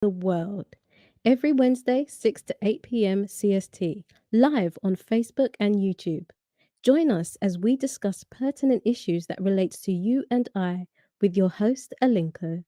the world. Every Wednesday, 6 to 8 p.m. CST, live on Facebook and YouTube. Join us as we discuss pertinent issues that relates to you and I with your host, Alinko.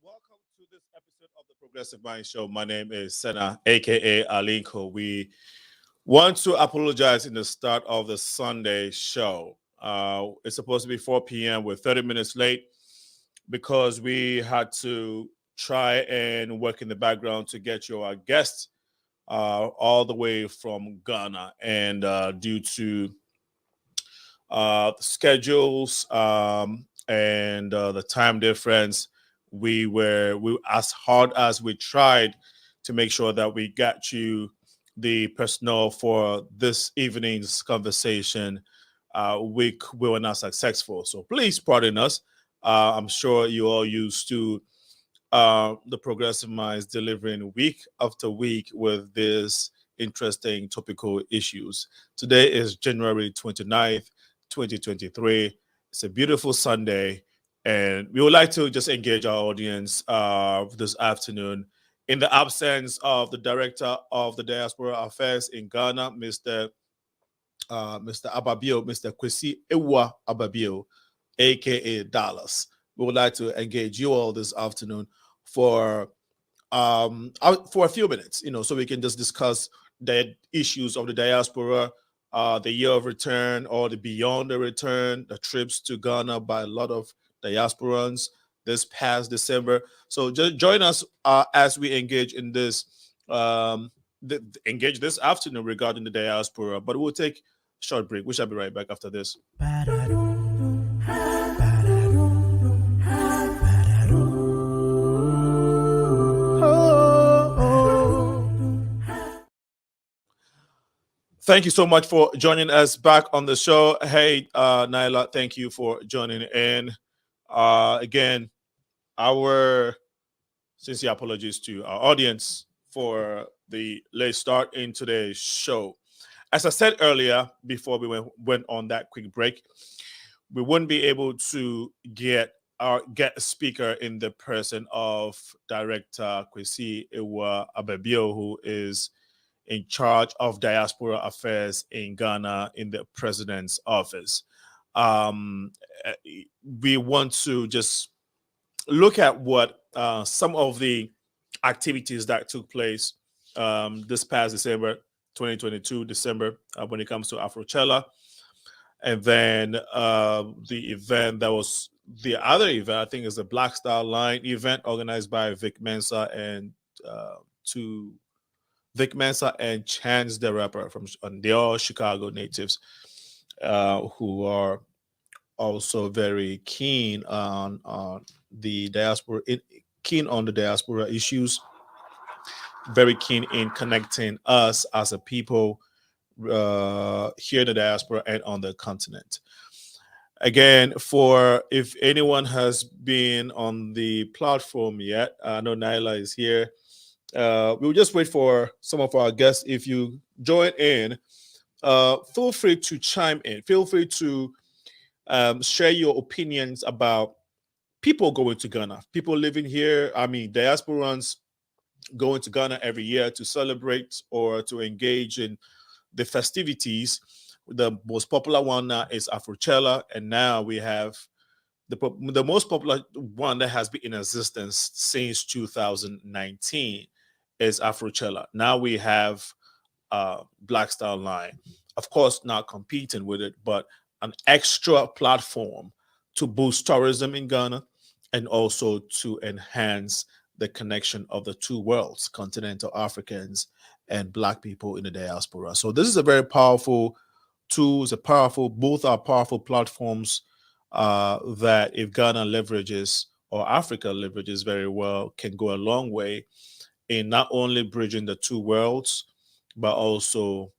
Welcome to this episode of the Progressive Mind Show. My name is Senna, aka Alinko. We want to apologize in the start of the Sunday show. It's supposed to be 4 p.m. We're 30 minutes late because we had to try and work in the background to get you our guest all the way from Ghana. And due to schedules and the time difference, we as hard as we tried to make sure that we got you the personnel for this evening's conversation. We were not successful, so please pardon us. I'm sure you all used to the Progressive Minds delivering week after week with these interesting topical issues. Today is January 29th, 2023. It's a beautiful Sunday, and we would like to just engage our audience this afternoon. In the absence of the Director of the Diaspora Affairs in Ghana, Mr. Ababio, Mr. Kwesi Ewa Ababio, aka Dallas, we would like to engage you all this afternoon for a few minutes, so we can just discuss the issues of the diaspora, the year of return or the beyond the return, the trips to Ghana by a lot of diasporans this past December. So just join us as we engage in this engage this afternoon regarding the diaspora. But we'll take a short break. We shall be right back after this. Thank you so much for joining us back on the show. Hey, Naila, thank you for joining in. Again, our sincere apologies to our audience for the late start in today's show. As I said earlier, before we went on that quick break, we wouldn't be able to get a speaker in the person of Director Kwesi Ewa Ababio, who is in charge of diaspora affairs in Ghana in the president's office. We want to just look at what some of the activities that took place this past December 2022, December, when it comes to Afrochella. And then the event that was the other event, I think, is the Black Star Line event organized by Vic Mensa and Chance the Rapper they are all Chicago natives who are also very keen on the diaspora, keen on the diaspora issues, very keen in connecting us as a people here in the diaspora and on the continent. Again, for if anyone has been on the platform yet, I know Naila is here. We'll just wait for some of our guests. If you join in, feel free to chime in. Feel free to share your opinions about people going to Ghana, people living here. I mean, diasporans going to Ghana every year to celebrate or to engage in the festivities. The most popular one now is Afrochella, and now we have the most popular one that has been in existence since 2019 is Afrochella. Now we have Black Star Line, of course, not competing with it, but an extra platform to boost tourism in Ghana and also to enhance the connection of the two worlds, continental Africans and Black people in the diaspora. So this is a very powerful tool. It's a powerful, both are powerful platforms that if Ghana leverages or Africa leverages very well, can go a long way in not only bridging the two worlds, but also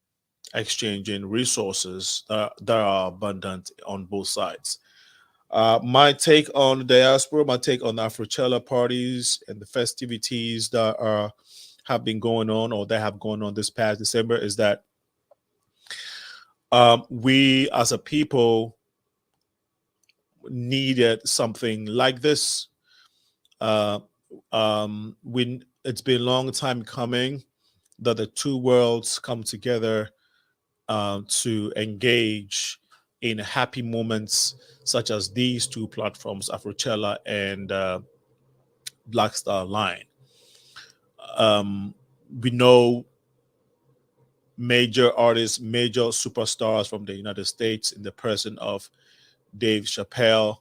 exchanging resources that are abundant on both sides. My take on the diaspora, my take on the Afrochella parties and the festivities that are have been going on or that have gone on this past December is that we as a people needed something like this. Uh, it's been a long time coming that the two worlds come together to engage in happy moments such as these two platforms, Afrochella and Black Star Line. We know major artists, major superstars from the United States in the person of Dave Chappelle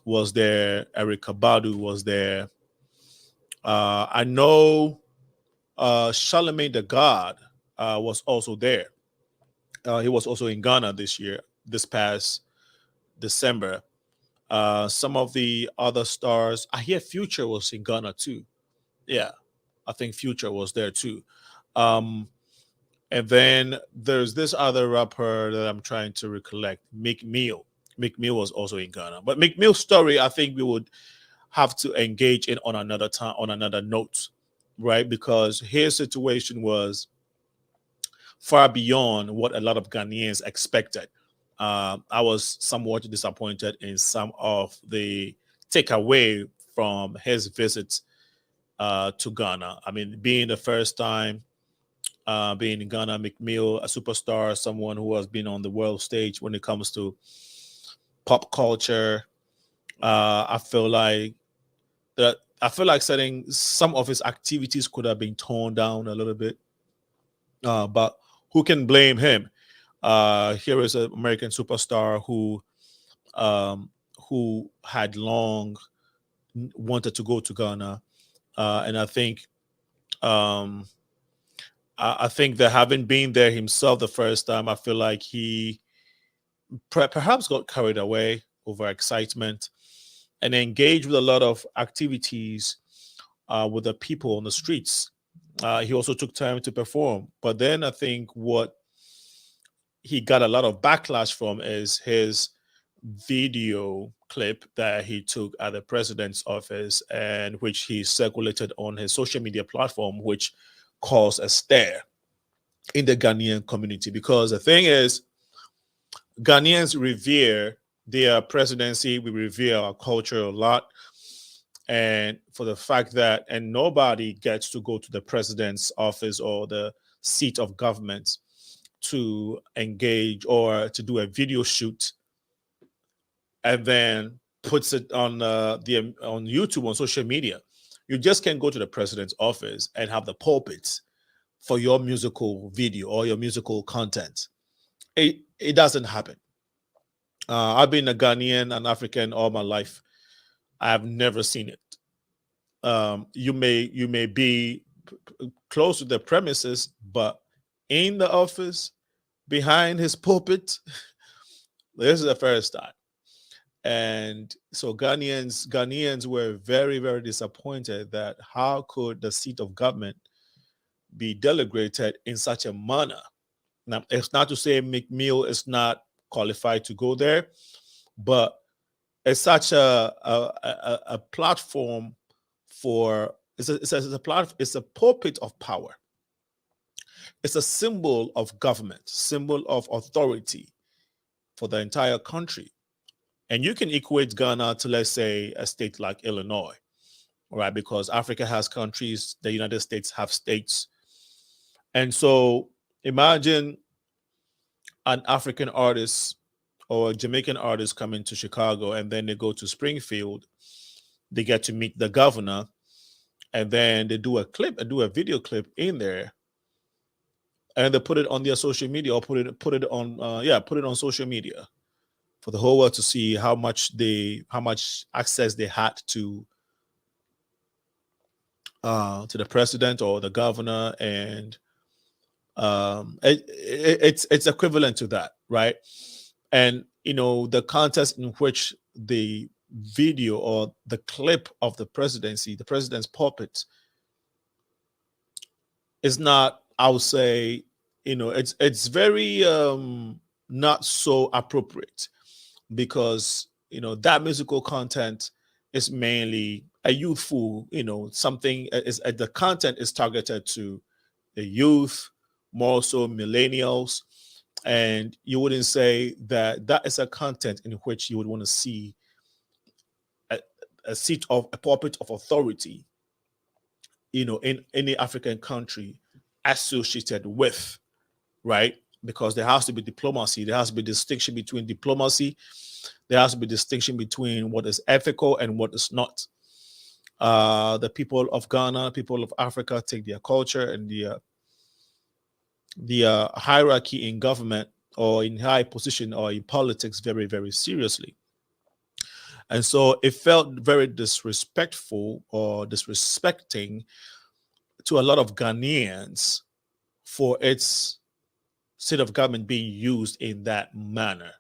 was there, Erica Badu was there. I know Charlemagne the God was also there. He was also in Ghana this past December. Some of the other stars, I hear Future was in Ghana too. Yeah, I think Future was there too. Um, and then there's this other rapper that I'm trying to recollect, Meek Mill. Meek Mill was also in Ghana. But Meek Mill's story, I think we would have to engage in on another time, on another note, right? Because his situation was far beyond what a lot of Ghanaians expected. I was somewhat disappointed in some of the takeaway from his visit to Ghana. I mean, being the first time being in Ghana, McMill, a superstar, someone who has been on the world stage when it comes to pop culture. I feel like that. I feel like setting some of his activities could have been toned down a little bit, but who can blame him? Here is an American superstar um, who had long wanted to go to Ghana, and um, I think that having been there himself the first time, I feel like he perhaps got carried away over excitement and engaged with a lot of activities with the people on the streets. He also took time to perform, but then I think what he got a lot of backlash from is his video clip that he took at the president's office and which he circulated on his social media platform, which caused a stir in the Ghanaian community. Because the thing is, Ghanaians revere their presidency, we revere our culture a lot. And for the fact that, and nobody gets to go to the president's office or the seat of government to engage or to do a video shoot and then puts it on the on YouTube on social media. You just can't go to the president's office and have the pulpit for your musical video or your musical content. It doesn't happen. I've been a Ghanaian and African all my life. I have never seen it. You may be close to the premises, but in the office behind his pulpit, this is the first time. And so Ghanaians were very, very disappointed that how could the seat of government be delegated in such a manner. Now, it's not to say McMill is not qualified to go there, but it's such a platform for it's a pulpit of power. It's a symbol of government, symbol of authority for the entire country. And you can equate Ghana to, let's say, a state like Illinois, right? Because Africa has countries, the United States have states. And so imagine an African artist or a Jamaican artist coming to Chicago, and then they go to Springfield, they get to meet the governor, and then they do a video clip in there, and they put it on their social media, or put it on put it on social media for the whole world to see how much access they had to the president or the governor. And it's equivalent to that, right? And the context in which the video or the clip of the president's puppet is not, I would say, it's very not so appropriate, because that musical content is mainly a youthful, something is the content is targeted to the youth, more so millennials. And you wouldn't say that that is a content in which you would want to see a, a puppet of authority, in any African country associated with, right? Because there has to be diplomacy, there has to be distinction between diplomacy, there has to be distinction between what is ethical and what is not. The people of Ghana, people of Africa, take their culture and the hierarchy in government or in high position or in politics very, very seriously. And so it felt very disrespectful or disrespecting to a lot of Ghanaians for its seat of government being used in that manner.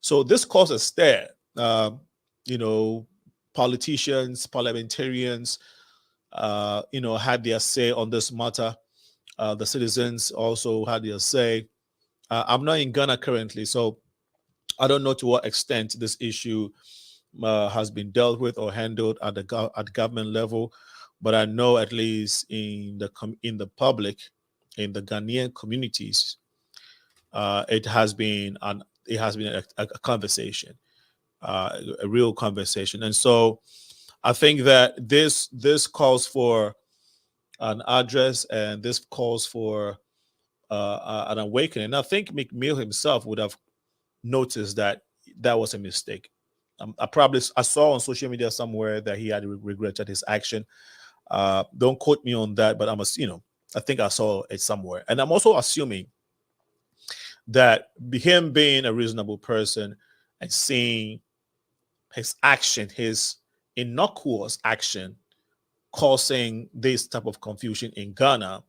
So this caused a stir. You know, politicians, parliamentarians, had their say on this matter. The citizens also had their say. I'm not in Ghana currently, so I don't know to what extent this issue has been dealt with or handled at at government level, but I know at least in the public, in the Ghanaian communities, it has been a conversation, a real conversation. And so I think that this calls for an address, and this calls for an awakening. I think McMill himself would have noticed that that was a mistake. I saw on social media somewhere that he had regretted his action. Don't quote me on that, but I think I saw it somewhere. And I'm also assuming that him being a reasonable person and seeing his action, his innocuous action, causing this type of confusion in Ghana,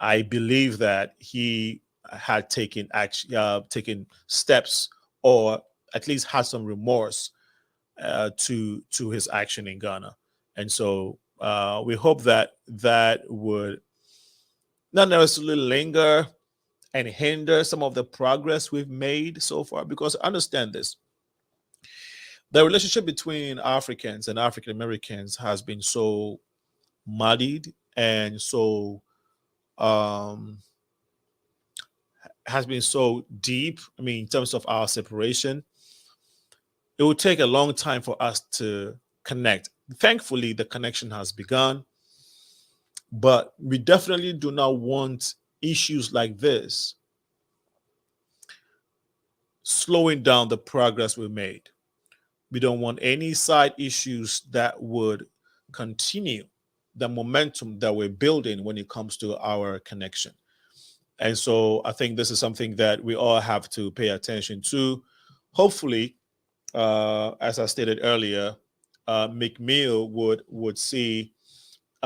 I believe that he had taken action, taken steps, or at least had some remorse to his action in Ghana. And so we hope that that would not necessarily linger and hinder some of the progress we've made so far. Because understand this, the relationship between Africans and African Americans has been so muddied and so has been so deep. I mean, in terms of our separation, it will take a long time for us to connect. Thankfully, the connection has begun, but we definitely do not want issues like this slowing down the progress we made. We don't want any side issues that would continue the momentum that we're building when it comes to our connection. And so I think this is something that we all have to pay attention to. Hopefully, as I stated earlier, McMill would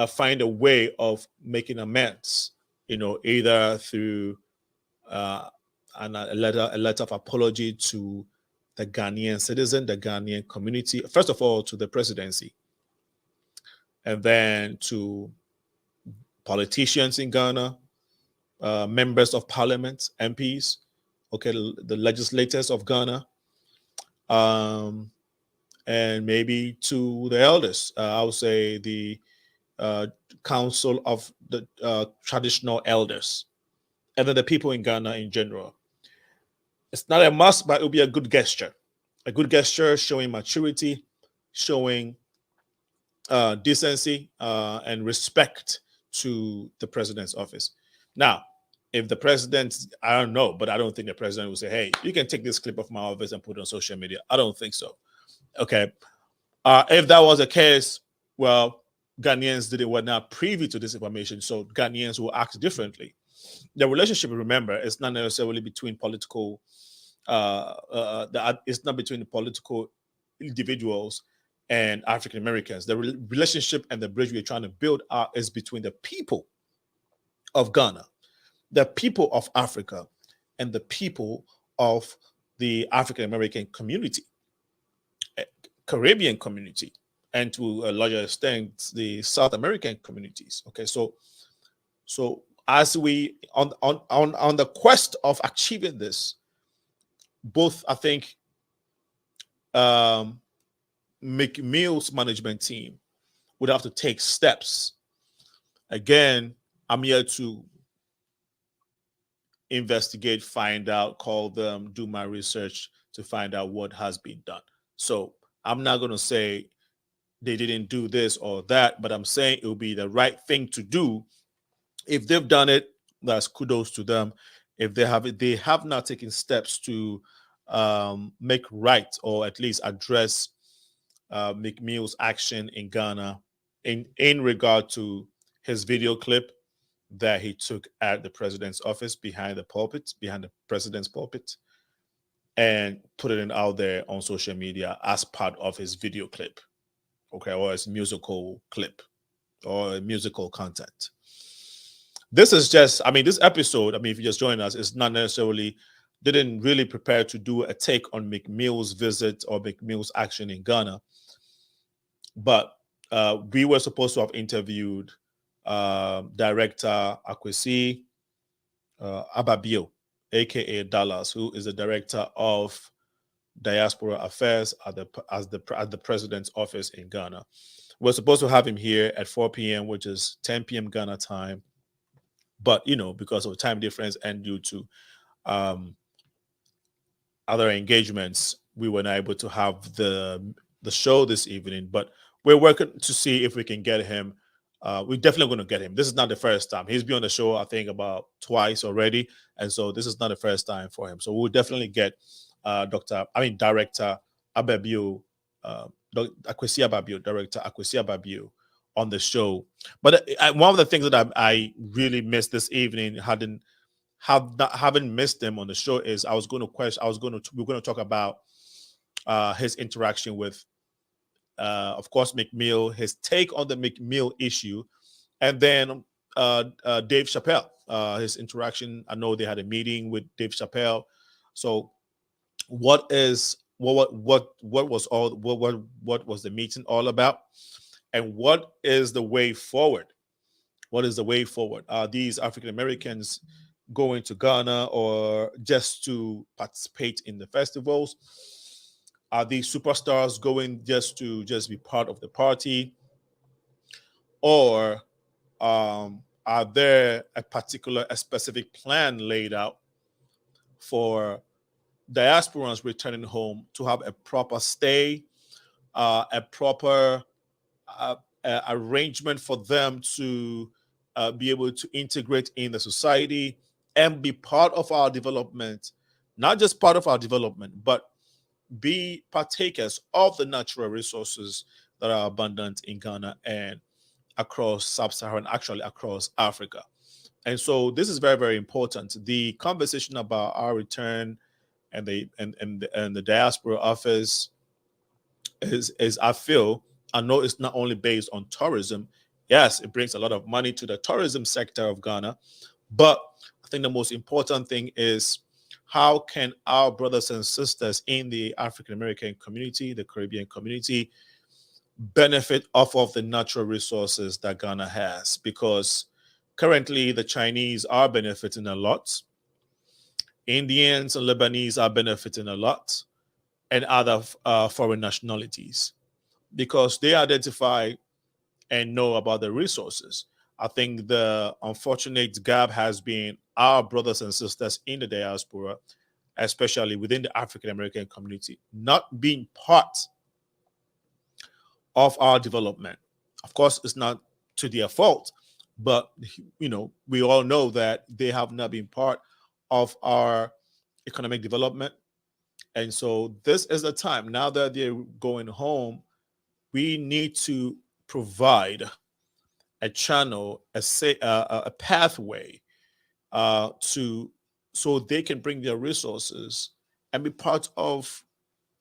find a way of making amends, either through a letter of apology to the Ghanaian citizen, the Ghanaian community, first of all to the presidency, and then to politicians in Ghana, members of parliament, MPs, okay, the legislators of Ghana, um, and maybe to the elders. I would say the uh, Council of the Traditional Elders, and then the people in Ghana in general. It's not a must, but it will be a good gesture. A good gesture showing maturity, showing decency and respect to the president's office. Now, if the president, I don't know, but I don't think the president will say, hey, you can take this clip of my office and put it on social media. I don't think so. Okay. If that was the case, well, Ghanaians were not privy to this information, so Ghanaians will act differently. The relationship, remember, is not necessarily between political. It's not between the political individuals and African Americans. The relationship and the bridge we're trying to build is between the people of Ghana, the people of Africa, and the people of the African American community, Caribbean community, and to a larger extent the South American communities. Okay, so as we on the quest of achieving this, both I think McMill's management team would have to take steps. Again, I'm here to investigate, find out, call them, do my research to find out what has been done. So I'm not going to say they didn't do this or that, but I'm saying it will be the right thing to do. If they've done it, that's kudos to them. If they have not taken steps to make right or at least address McMill's action in Ghana in regard to his video clip that he took at the president's office behind the president's pulpit, and put it out there on social media as part of his video clip, okay, or his musical clip or musical content. This is just, I mean, this episode, I mean, if you just join us, it's not necessarily, didn't really prepare to do a take on McMill's visit or McMill's action in Ghana. But we were supposed to have interviewed director Akwesi Ababio, aka Dallas, who is the director of diaspora affairs at the president's office in Ghana. We're supposed to have him here at 4 p.m., which is 10 p.m. Ghana time. But because of time difference and due to other engagements, we were not able to have the show this evening. But we're working to see if we can get him. We're definitely going to get him. This is not the first time. He's been on the show, I think, about twice already, and so this is not the first time for him. So we'll definitely get Director Ababio, Akwesi Ababio, Director Akwesi Ababio on the show. But one of the things that I really missed this evening, haven't missed him on the show, is we're going to talk about his interaction with, of course, McMill, his take on the McMill issue, and then Dave Chappelle, his interaction. I know they had a meeting with Dave Chappelle. So what was the meeting all about, and what is the way forward? What is the way forward? Are these African Americans going to Ghana or just to participate in the festivals? Are these superstars going just to be part of the party? Or are there a specific plan laid out for diasporans returning home to have a proper stay, a proper arrangement for them to be able to integrate in the society and be part of our development, not just part of our development, but be partakers of the natural resources that are abundant in Ghana and across sub-Saharan, actually across Africa. And so this is very, very important. The conversation about our return and the diaspora office is I know it's not only based on tourism. Yes, it brings a lot of money to the tourism sector of Ghana, but I think the most important thing is how can our brothers and sisters in the African American community, the Caribbean community, benefit off of the natural resources that Ghana has? Because currently the Chinese are benefiting a lot. Indians and Lebanese are benefiting a lot. and other foreign nationalities, because they identify and know about the resources. I think the unfortunate gap has been our brothers and sisters in the diaspora, especially within the African American community, not being part of our development. Of course, it's not to their fault, but we all know that they have not been part of our economic development. And so this is the time, now that they're going home, we need to provide a channel, a pathway to so they can bring their resources and be part of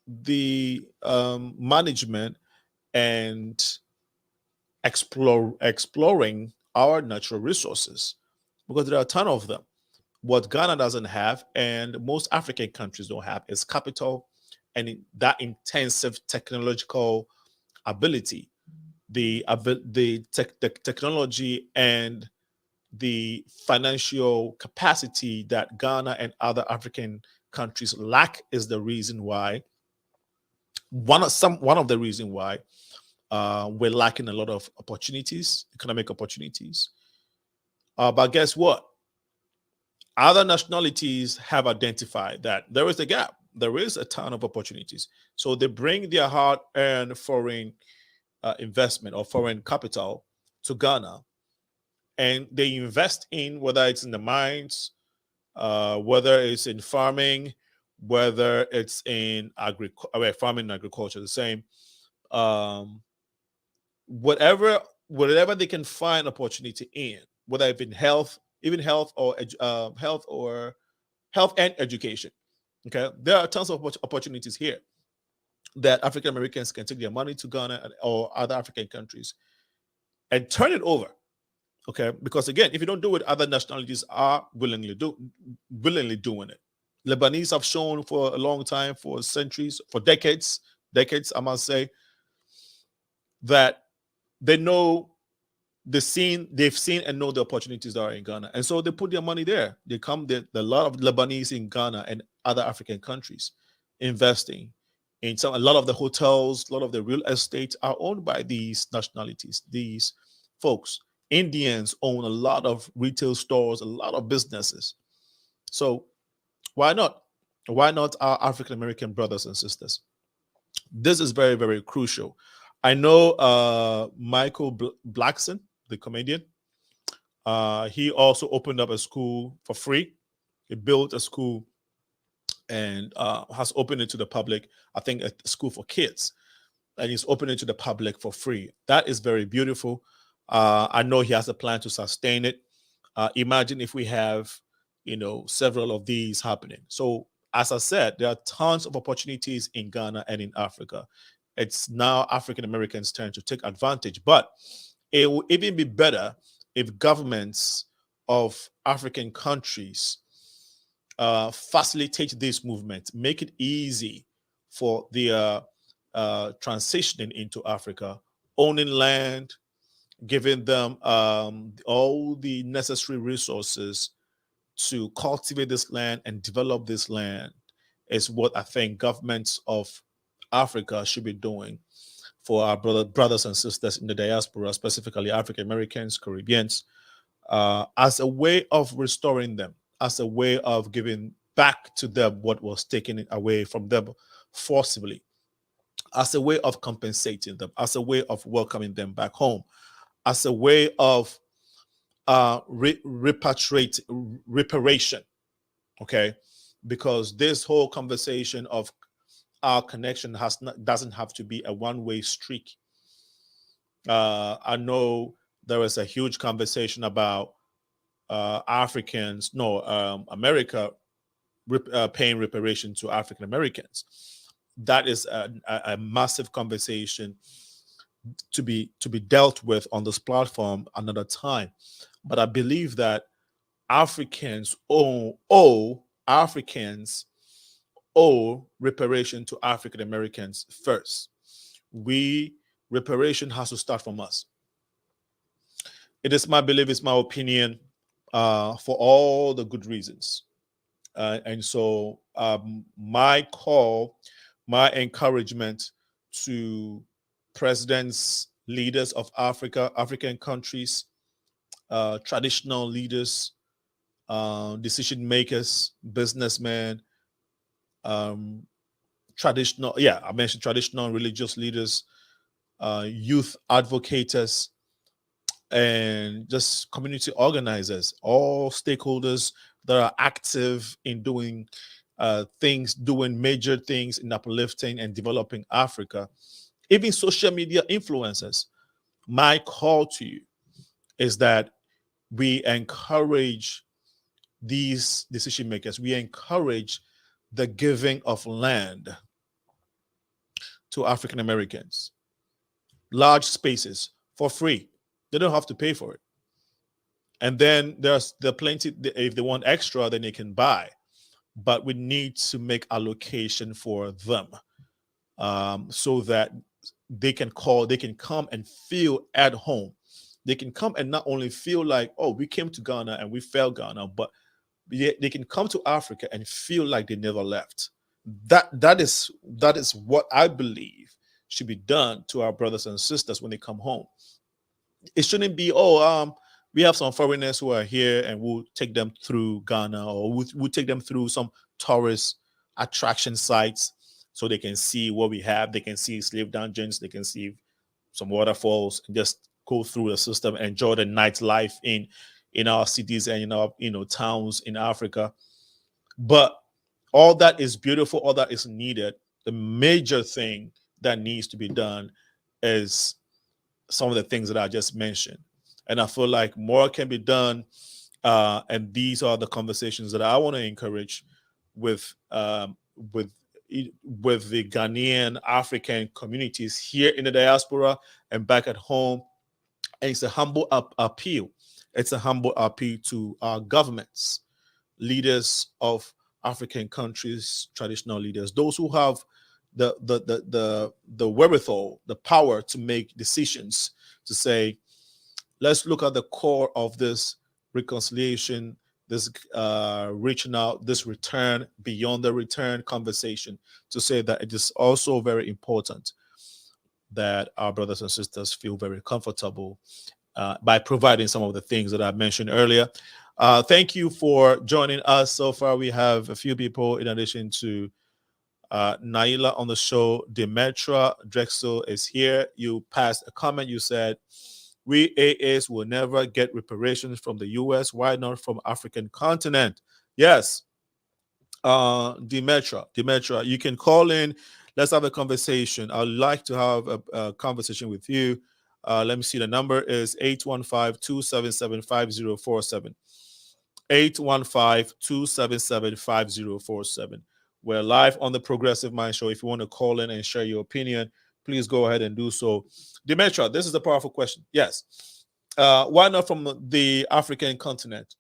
the management and exploring our natural resources, because there are a ton of them. What Ghana doesn't have, and most African countries don't have, is capital and that intensive technological ability, the technology and the financial capacity that Ghana and other African countries lack is the reason why one of the reason why we're lacking a lot of opportunities, economic opportunities. But guess what? Other nationalities have identified that there is a gap. There is a ton of opportunities. So they bring their hard-earned foreign investment or foreign capital to Ghana, and they invest in, whether it's in the mines, whether it's in farming, whether it's in farming and agriculture, the same. Um, whatever they can find opportunity in, whether it's in health, even health or health and education. Okay, there are tons of opportunities here that African Americans can take their money to Ghana or other African countries and turn it over. Okay, because again, if you don't do it, other nationalities are willingly doing it. Lebanese have shown for a long time, for centuries, for decades, I must say, that they know they've seen and know the opportunities that are in Ghana, and so they put their money there. They come there. A lot of Lebanese in Ghana and other African countries investing in a lot of the hotels, a lot of the real estate are owned by these nationalities, these folks. Indians own a lot of retail stores, a lot of businesses. So why not? Why not our African American brothers and sisters? This is very, very crucial. I know Michael Blackson, the comedian, he also opened up a school for free. He built a school and has opened it to the public. I think a school for kids, and he's opening it to the public for free. That is very beautiful. I know he has a plan to sustain it. Imagine if we have, several of these happening. So, as I said, there are tons of opportunities in Ghana and in Africa. It's now African Americans' turn to take advantage, but it will even be better if governments of African countries facilitate this movement, make it easy for the transitioning into Africa, owning land, giving them all the necessary resources to cultivate this land and develop this land is what I think governments of Africa should be doing for our brothers and sisters in the diaspora, specifically African Americans, Caribbeans, as a way of restoring them, as a way of giving back to them what was taken away from them forcibly, as a way of compensating them, as a way of welcoming them back home, as a way of reparation. Okay, because this whole conversation of our connection doesn't have to be a one-way streak. I know there was a huge conversation about America paying reparation to African Americans. That is a massive conversation to be dealt with on this platform another time. But I believe that Africans owe reparation to African Americans first. Reparation has to start from us. It is my belief, it's my opinion, for all the good reasons. And so my call, my encouragement to presidents, leaders of Africa, African countries, traditional leaders, decision makers, businessmen, um, traditional, yeah, I mentioned traditional religious leaders, youth advocates, and just community organizers, all stakeholders that are active in doing things, doing major things in uplifting and developing Africa, even social media influencers. My call to you is that we encourage these decision makers, we encourage the giving of land to African Americans, large spaces for free. They don't have to pay for it. And then there's the plenty, if they want extra, then they can buy. But we need to make allocation for them, so that they can call, they can come and feel at home. They can come and not only feel like, oh, we came to Ghana and we felt Ghana, but they can come to Africa and feel like they never left. That is what I believe should be done to our brothers and sisters when they come home. It shouldn't be, oh, we have some foreigners who are here and we'll take them through Ghana, or we'll take them through some tourist attraction sites so they can see what we have. They can see slave dungeons, they can see some waterfalls, and just go through the system, enjoy the nightlife in our cities and in our towns in Africa. But all that is beautiful, all that is needed. The major thing that needs to be done is some of the things that I just mentioned. And I feel like more can be done. And these are the conversations that I want to encourage with with with the Ghanaian African communities here in the diaspora and back at home. And it's a humble appeal. It's a humble appeal to our governments, leaders of African countries, traditional leaders, those who have the wherewithal, the power to make decisions, to say, let's look at the core of this reconciliation, this reaching out, this return beyond the return conversation, to say that it is also very important that our brothers and sisters feel very comfortable by providing some of the things that I mentioned earlier. Thank you for joining us. So far, we have a few people in addition to Naila on the show. Demetra Drexel is here. You passed a comment. You said, we AAs will never get reparations from the US. Why not from African continent? Yes. Demetra, you can call in. Let's have a conversation. I'd like to have a conversation with you. Let me see. The number is 815-277-5047. 815-277-5047. We're live on the Progressive Mind Show. If you want to call in and share your opinion, please go ahead and do so. Demetra, this is a powerful question. Yes. Why not from the African continent?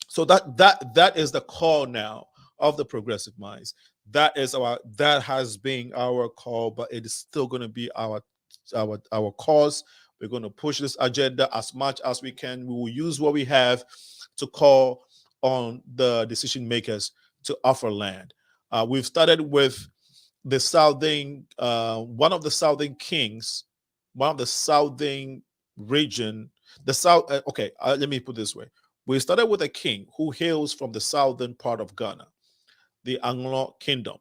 So that is the call now of the Progressive Minds. That has been our call, but it is still going to be our cause. We're going to push this agenda as much as we can. We will use what we have to call on the decision makers to offer land. We've started with the southern, one of the southern kings, one of the southern region, the south. Okay, let me put it this way. We started with a king who hails from the southern part of Ghana, the Anglo Kingdom.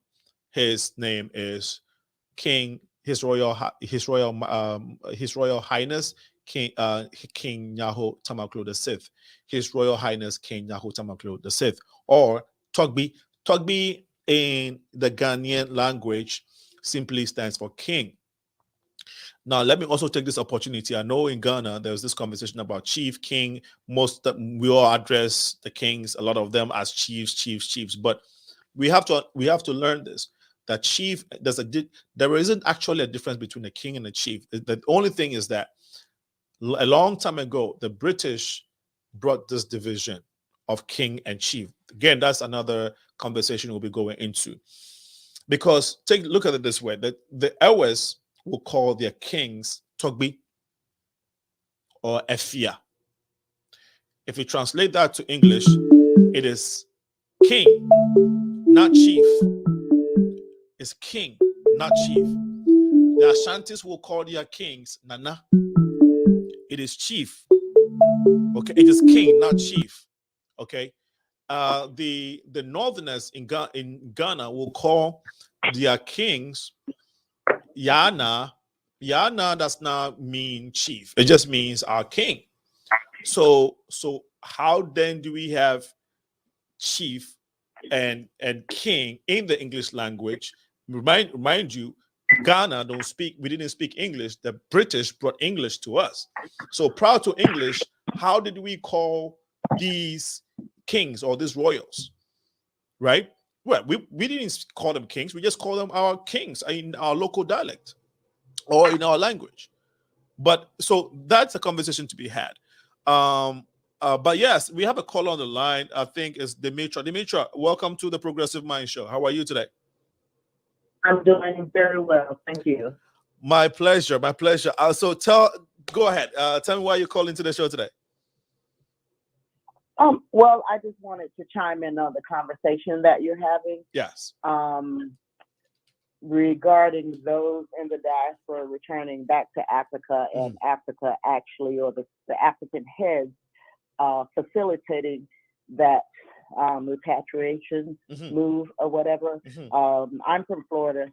His name is King, His Royal Highness King Nyaho Tamaklo VI. His Royal Highness King Nyaho Tamaklo VI, or Togbi. Togbi in the Ghanaian language simply stands for king. Now, let me also take this opportunity. I know in Ghana, there's this conversation about chief, king. We all address the kings, a lot of them, as chiefs. But we have to learn this, that chief, there isn't actually a difference between a king and a chief. The only thing is that a long time ago, the British brought this division of king and chief. Again, that's another conversation we'll be going into. Because look at it this way, that the Ewes will call their kings Togbi or Efia. If you translate that to English, it is king, not chief. It's king, not chief. The Ashantis will call their kings Nana. It is chief. Okay, it is king, not chief. Okay. The Northerners in Ghana will call their kings Yana. Yana does not mean chief. It just means our king. So how then do we have chief and king in the English language? Remind you, Ghana we didn't speak English. The British brought English to us. So prior to English, how did we call these kings or these royals? Right? Well, we didn't call them kings. We just call them our kings in our local dialect or in our language. But so that's a conversation to be had. But yes, we have a call on the line. I think is Dimitra. Dimitra, welcome to the Progressive Mind Show. How are you today? I'm doing very well, thank you. My pleasure. My pleasure. So go ahead. Tell me why you're calling to the show today. Well, I just wanted to chime in on the conversation that you're having. Yes. Regarding those in the diaspora returning back to Africa and Africa actually, or the African heads facilitating that repatriation move or whatever. I'm from Florida,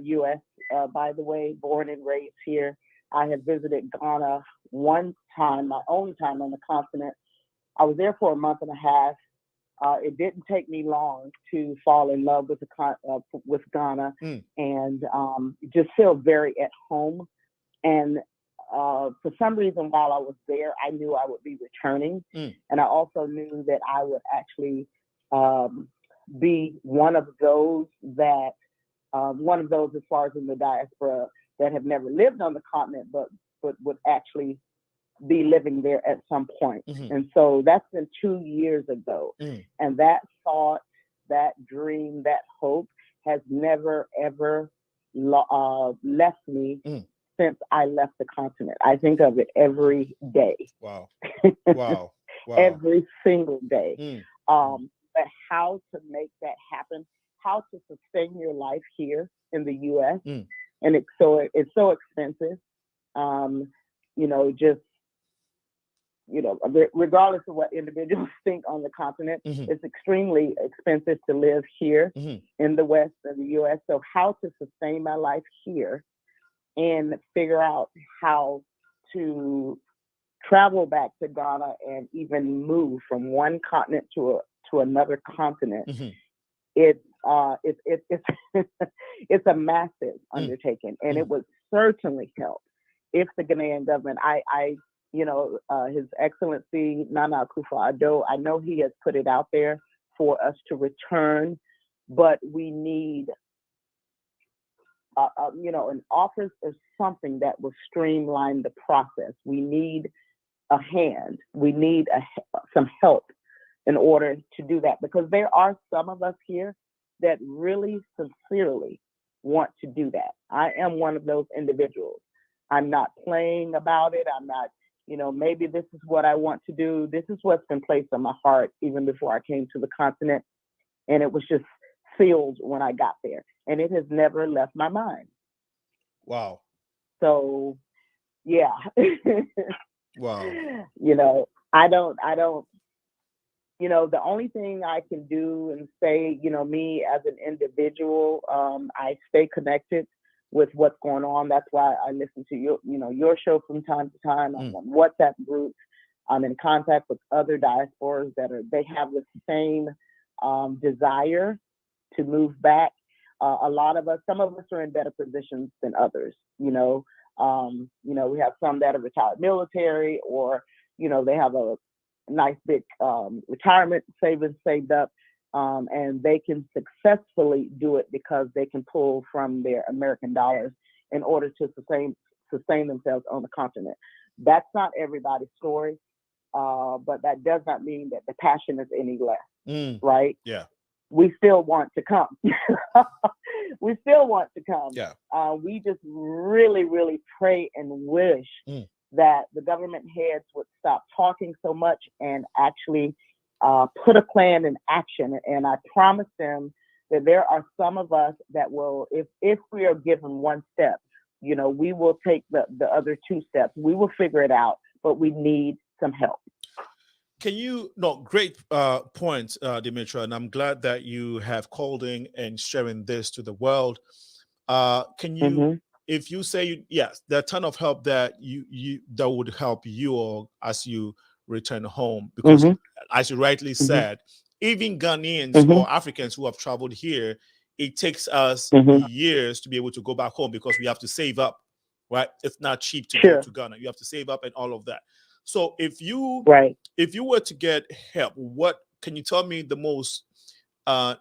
U.S., by the way, born and raised here. I have visited Ghana one time, my own time on the continent. I was there for a month and a half. It didn't take me long to fall in love with Ghana and just feel very at home. And for some reason, while I was there, I knew I would be returning. And I also knew that I would actually be one of those as far as in the diaspora that have never lived on the continent, but would actually be living there at some point. And so that's been 2 years ago. And that thought, that dream, that hope has never, ever left me since I left the continent. I think of it every day. Wow. Wow. Every single day. But how to make that happen, how to sustain your life here in the U.S. And it's so expensive. Regardless of what individuals think on the continent, it's extremely expensive to live here in the West and the U.S. So how to sustain my life here and figure out how to travel back to Ghana and even move from one continent to another continent. It's it's a massive undertaking, and it would certainly help if the Ghanaian government, His Excellency Nana Akufo-Addo, I know he has put it out there for us to return, but we need, an office or something that will streamline the process. We need a hand. We need some help in order to do that, because there are some of us here that really sincerely want to do that. I am one of those individuals. I'm not playing about it. I'm not, maybe this is what I want to do. This is what's been placed on my heart even before I came to the continent. And it was just sealed when I got there. And it has never left my mind. Wow. So, yeah. Wow. I don't, the only thing I can do and say, me as an individual, I stay connected with what's going on. That's why I listen to your show from time to time. I'm on WhatsApp groups. I'm in contact with other diasporas they have the same desire to move back. Some of us are in better positions than others. We have some that are retired military, or they have a nice big retirement savings saved up. And they can successfully do it because they can pull from their American dollars in order to sustain themselves on the continent. That's not everybody's story, but that does not mean that the passion is any less, right? Yeah. We still want to come. We still want to come. Yeah. We just really, really pray and wish that the government heads would stop talking so much and actually put a plan in action. And I promise them that there are some of us that will, if we are given one step, we will take the other two steps. We will figure it out, but we need some help. Can you, no, great point, Dimitra, and I'm glad that you have called in and sharing this to the world. Can you, Mm-hmm. if you say, yes, there are a ton of help that that would help you all as you return home, because Mm-hmm. as you rightly Mm-hmm. said, even Ghanaians Mm-hmm. or Africans who have traveled here, it takes us Mm-hmm. years to be able to go back home because we have to save up, right? It's not cheap to go Sure. to Ghana. You have to save up and all of that. So Right. if you were to get help, what can you tell me the most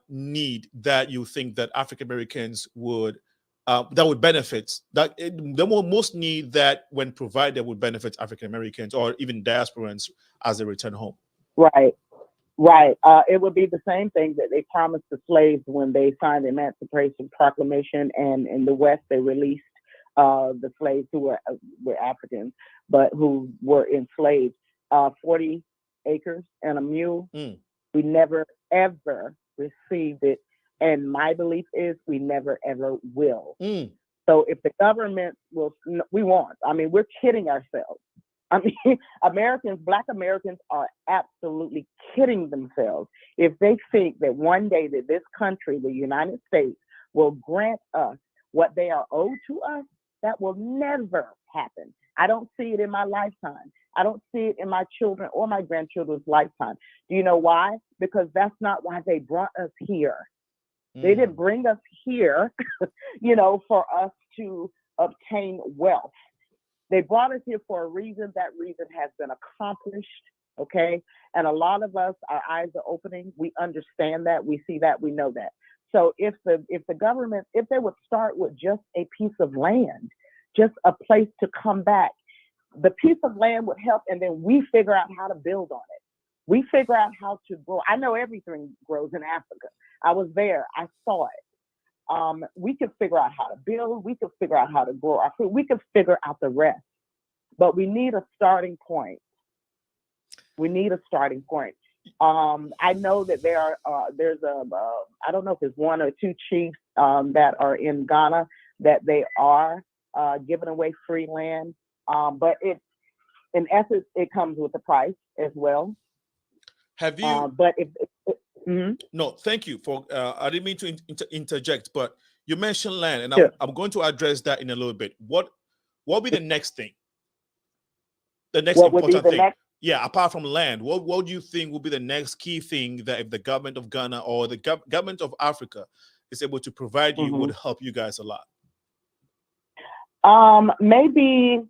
need that you think that African Americans would that would benefit the most need that when provided would benefit African Americans or even diasporans as they return home? Right. Right. It would be the same thing that they promised the slaves when they signed the Emancipation Proclamation, and in the West they released the slaves who were Africans, but who were enslaved. 40 acres and a mule. Mm. We never ever received it, and my belief is we never ever will. Mm. So if the government will, we won't. I mean, we're kidding ourselves. I mean, Black Americans are absolutely kidding themselves if they think that one day that this country, the United States, will grant us what they are owed to us. That will never happen. I don't see it in my lifetime. I don't see it in my children or my grandchildren's lifetime. Do you know why? Because that's not why they brought us here. They didn't bring us here, for us to obtain wealth. They brought us here for a reason. That reason has been accomplished. Okay. And a lot of us, our eyes are opening. We understand that. We see that. We know that. So if the government, if they would start with just a piece of land, just a place to come back, the piece of land would help. And then we figure out how to build on it. We figure out how to grow. I know everything grows in Africa. I was there. I saw it. We could figure out how to build. We could figure out how to grow our food. We could figure out the rest. But we need a starting point. We need a starting point. I know that there's I don't know if it's one or two chiefs that are in Ghana that they are giving away free land. But in essence, it comes with a price as well. Have you? But mm-hmm. No, thank you for. I didn't mean to interject, but you mentioned land, and Sure. I'm going to address that in a little bit. What will be the next thing? The next What would be important the thing? next? Yeah, apart from land, what do you think will be the next key thing that if the government of Ghana or the government of Africa is able to provide you Mm-hmm. would help you guys a lot? Maybe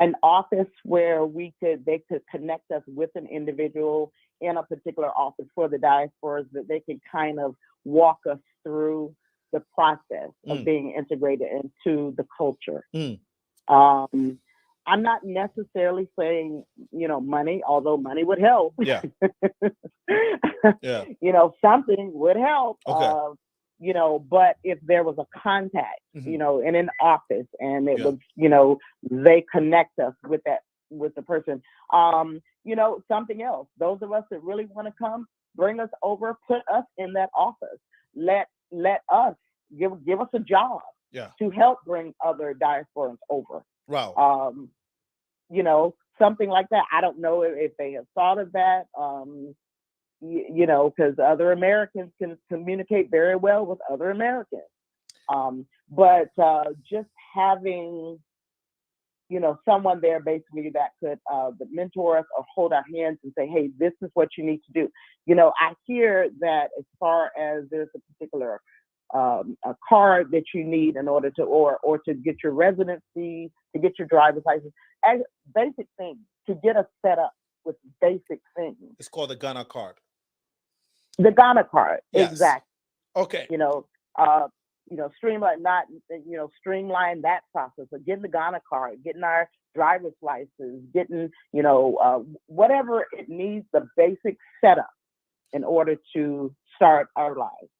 an office where they could connect us with an individual in a particular office for the diasporas, that they can kind of walk us through the process of being integrated into the culture. I'm not necessarily saying, money, although money would help. Yeah. Yeah. Something would help. Okay. But if there was a contact, Mm-hmm. In an office, and it Yeah. was, they connect us with the person. Something else. Those of us that really want to come, bring us over, put us in that office. Let us give us a job. Yeah. To help bring other diasporans over. Wow. Something like that. I don't know if they have thought of that. Because other Americans can communicate very well with other Americans. But just having, someone there basically that could mentor us or hold our hands and say, hey, this is what you need to do. I hear that as far as there's a particular a card that you need in order to, or to get your residency, to get your driver's license, as basic things, to get us set up with basic things. It's called the Ghana card. The Ghana card, Yes. Exactly. Okay. Streamline that process of getting the Ghana card, getting our driver's license, getting, whatever it needs, the basic setup in order to start our lives.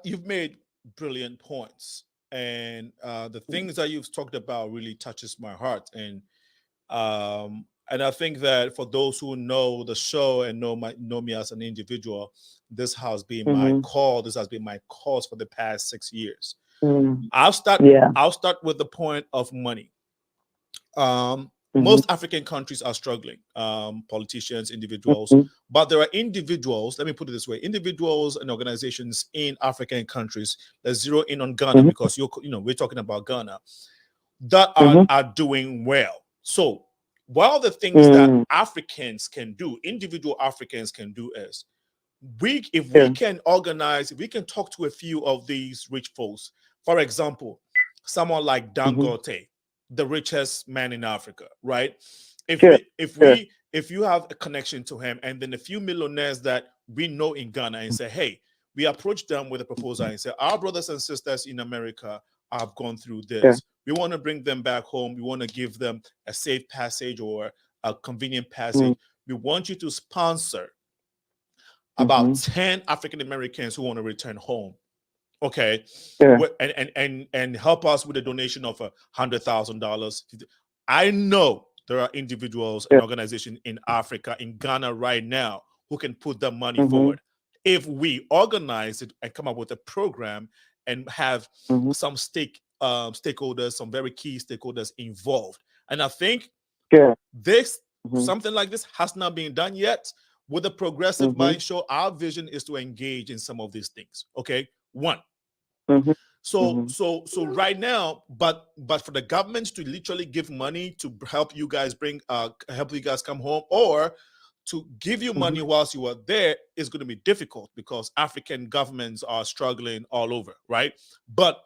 You've made brilliant points, and the things that you've talked about really touches my heart. And And I think that for those who know the show and know me as an individual, this has been my call. This has been my cause for the past 6 years. I'll start with the point of money. Most African countries are struggling, politicians, individuals, but there are individuals, let me put it this way, individuals and organizations in African countries, let's zero in on Ghana because we're talking about Ghana, that are doing well. So one of the things that Africans can do, individual Africans can do is, if we can organize, if we can talk to a few of these rich folks, for example, someone like Dangote, the richest man in Africa, right? If you have a connection to him, and then a few millionaires that we know in Ghana, and say, hey, we approach them with a proposal and say, our brothers and sisters in America have gone through this. We want to bring them back home. We want to give them a safe passage or a convenient passage. We want you to sponsor about 10 African Americans who want to return home. Okay. And help us with a donation of $100,000. I know there are individuals and organizations in Africa, in Ghana right now, who can put their money forward. If we organize it and come up with a program and have some stakeholders, some very key stakeholders involved. And I think this, something like this has not been done yet. With the Progressive Mind Show, our vision is to engage in some of these things. Okay. One. So right now, but for the government to literally give money to help you guys help you guys come home, or to give you money whilst you are there, is going to be difficult because African governments are struggling all over, right? But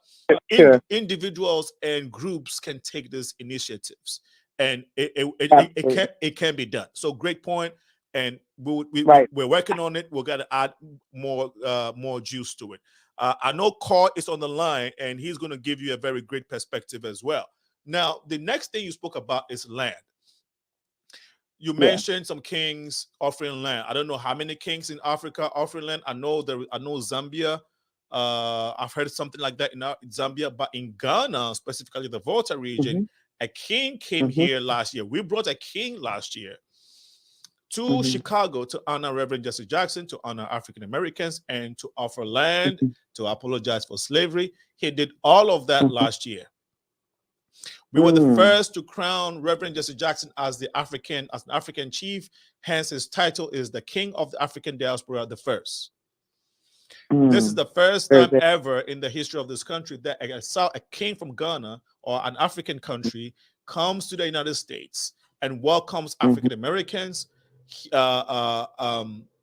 individuals and groups can take these initiatives, and it can be done. So great point, and we're working on it. We're gonna add more juice to it. I know Carl is on the line, and he's going to give you a very great perspective as well. Now, the next thing you spoke about is land. You mentioned some kings offering land. I don't know how many kings in Africa offering land. I know Zambia. I've heard something like that in Zambia, but in Ghana, specifically the Volta region, a king came here last year. We brought a king last year to Chicago to honor Reverend Jesse Jackson, to honor African Americans, and to offer land, to apologize for slavery. He did all of that last year. We were the first to crown Reverend Jesse Jackson as an African chief. Hence, his title is the King of the African Diaspora, the first. This is the first time ever in the history of this country that a king from Ghana or an African country comes to the United States and welcomes African Americans,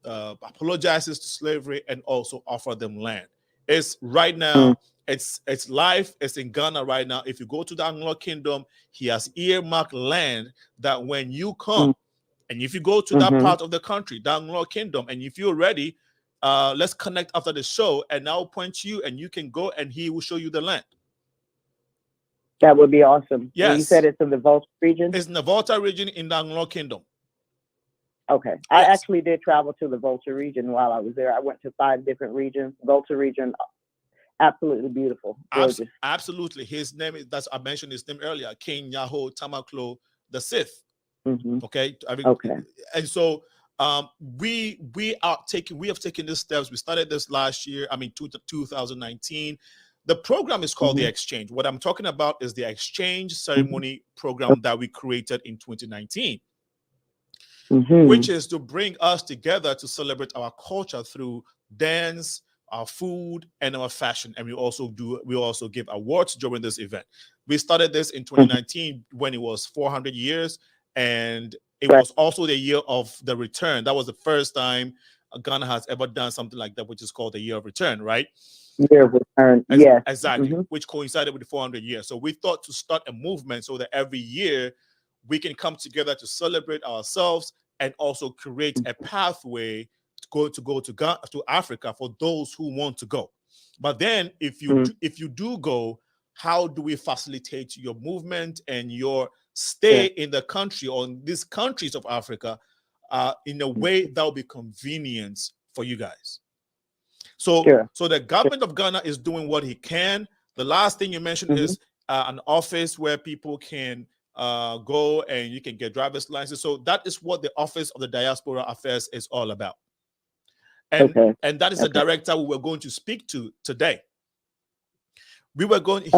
apologizes to slavery, and also offer them land. It's right now, it's live, it's in Ghana right now. If you go to the Anglo Kingdom, he has earmarked land that when you come, and if you go to that part of the country, the Anglo Kingdom, and if you're ready, let's connect after the show, and I'll point you, and you can go, and he will show you the land. That would be awesome. Yes. And you said it's in the Volta region? It's in the Volta region in the Anglo Kingdom. Okay. Yes. I actually did travel to the Volta region while I was there. I went to 5 different regions. Volta region, absolutely beautiful. Gorgeous. Absolutely. His name is, I mentioned his name earlier, King Yahoo Tamaklo the Sixth. Okay. And so we have taken these steps. We started this last year. 2019. The program is called the Exchange. What I'm talking about is the Exchange ceremony program that we created in 2019. Which is to bring us together to celebrate our culture through dance, our food, and our fashion. And we also give awards during this event. We started this in 2019 when it was 400 years, and it was also the year of the return. That was the first time Ghana has ever done something like that, which is called the Year of Return, right? Year of Return, yes. Exactly, which coincided with the 400 years. So we thought to start a movement so that every year we can come together to celebrate ourselves and also create a pathway to go to Africa for those who want to go. But then if you do go, how do we facilitate your movement and your stay in the country or in these countries of Africa in a way that will be convenient for you guys? So the government of Ghana is doing what he can. The last thing you mentioned is an office where people can go and you can get driver's license. So that is what the Office of the Diaspora Affairs is all about. And Okay. and that is the director we were going to speak to today. We were going.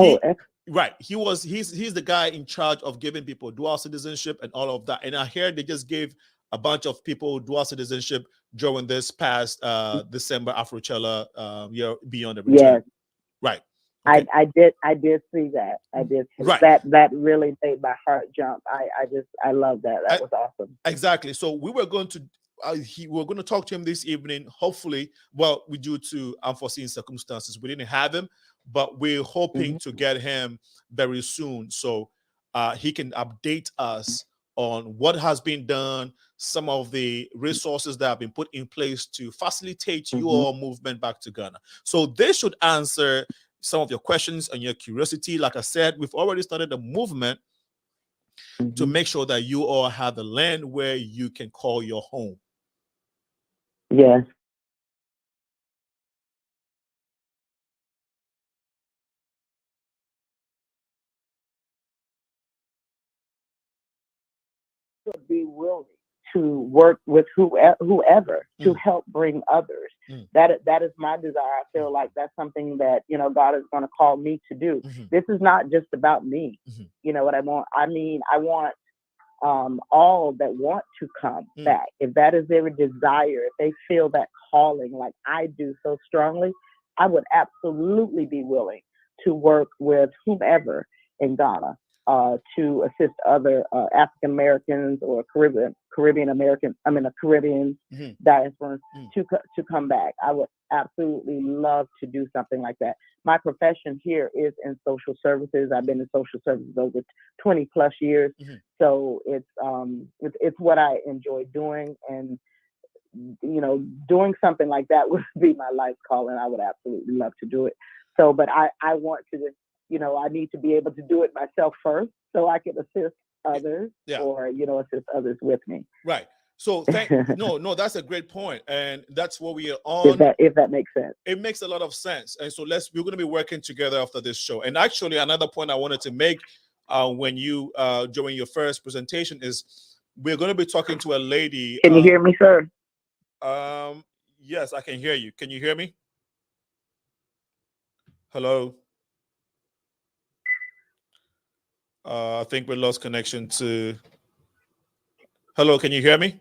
Right. He's the guy in charge of giving people dual citizenship and all of that. And I hear they just gave a bunch of people dual citizenship during this past December Afrochella year beyond the return. Yes. Right. Okay. I did see that. I did see right. That really made my heart jump. I love that. That was awesome. Exactly. So we were going to we're going to talk to him this evening. Hopefully, well, we due to unforeseen circumstances, we didn't have him, but we're hoping to get him very soon, so he can update us on what has been done, some of the resources that have been put in place to facilitate your movement back to Ghana. So this should answer some of your questions and your curiosity. Like I said, we've already started a movement to make sure that you all have the land where you can call your home. Yes. Be willing to work with whoever to help bring others. That is my desire. I feel like that's something that, you know, God is going to call me to do. This is not just about me. You know what I want? I mean, I want all that want to come back. If that is their desire, if they feel that calling like I do so strongly, I would absolutely be willing to work with whomever in Ghana to assist other African Americans or Caribbean Americans, Caribbean diasporans to come back. I would absolutely love to do something like that. My profession here is in social services. I've been in social services over 20 plus years. So it's what I enjoy doing, and you know, doing something like that would be my life calling. I would absolutely love to do it. So, but I want to, you know, I need to be able to do it myself first so I can assist others or, you know, assist others with me. Right. So no, that's a great point. And that's what we are on. If that makes sense. It makes a lot of sense. And so we're going to be working together after this show. And actually another point I wanted to make when you during your first presentation is we're going to be talking to a lady. Can you hear me, sir? Yes, I can hear you. Can you hear me? Hello. I think we lost connection to. Hello, can you hear me?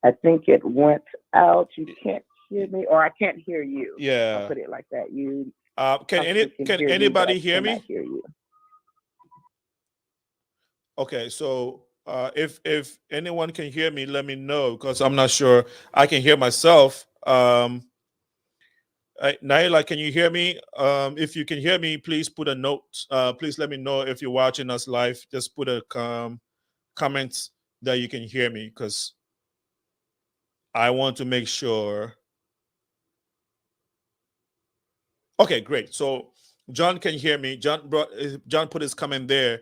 I think it went out. You can't hear me, or I can't hear you. Yeah. I'll put it like that. You. Can anybody hear me? Hear you. Okay, so if anyone can hear me, let me know, because I'm not sure. I can hear myself. Naila, can you hear me? If you can hear me, please put a note. Please let me know if you're watching us live. Just put a comment that you can hear me, because I want to make sure. Okay, great. So John can hear me. John put his comment there.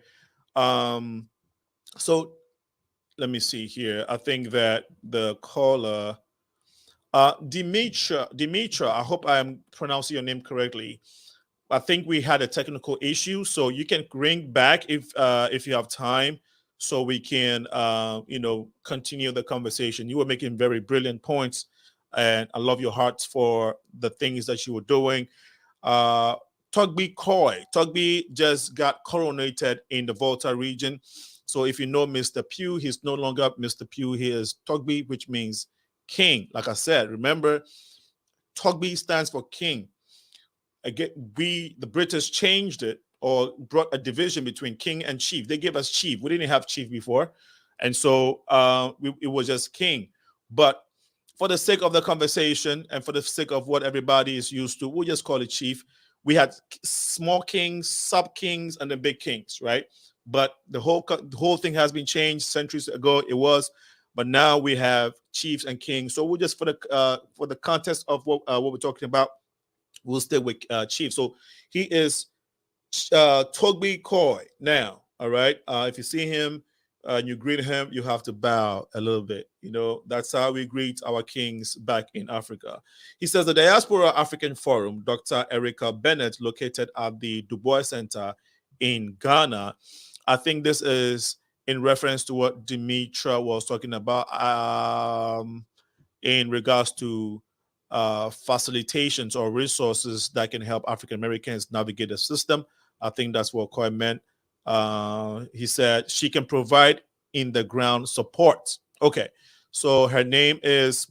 So let me see here. I think that the caller, Dimitra, I hope I am pronouncing your name correctly. I think we had a technical issue, so you can ring back if you have time, so we can continue the conversation. You were making very brilliant points, and I love your hearts for the things that you were doing. Tugby just got coronated in the Volta region. So if you know Mr. Pugh, he's no longer Mr. Pugh. He is Tugby, which means king. Like I said, remember, Tugby stands for king. Again, the British changed it or brought a division between king and chief. They gave us chief. We didn't have chief before. And so it was just king. But for the sake of the conversation and for the sake of what everybody is used to, we'll just call it chief. We had small kings, sub kings, and then big kings, right? But the whole thing has been changed centuries ago. It was, but now we have chiefs and kings. So we'll just for the context of what we're talking about, we'll stay with chief. So he is Togbi Koi now. All right. If you see him and you greet him, you have to bow a little bit. You know, that's how we greet our kings back in Africa. He says the Diaspora African Forum, Dr. Erica Bennett, located at the Du Bois Center in Ghana. I think this is in reference to what Dimitra was talking about in regards to facilitations or resources that can help African Americans navigate the system. I think that's what Koi meant. He said she can provide in the ground support. Okay, so her name is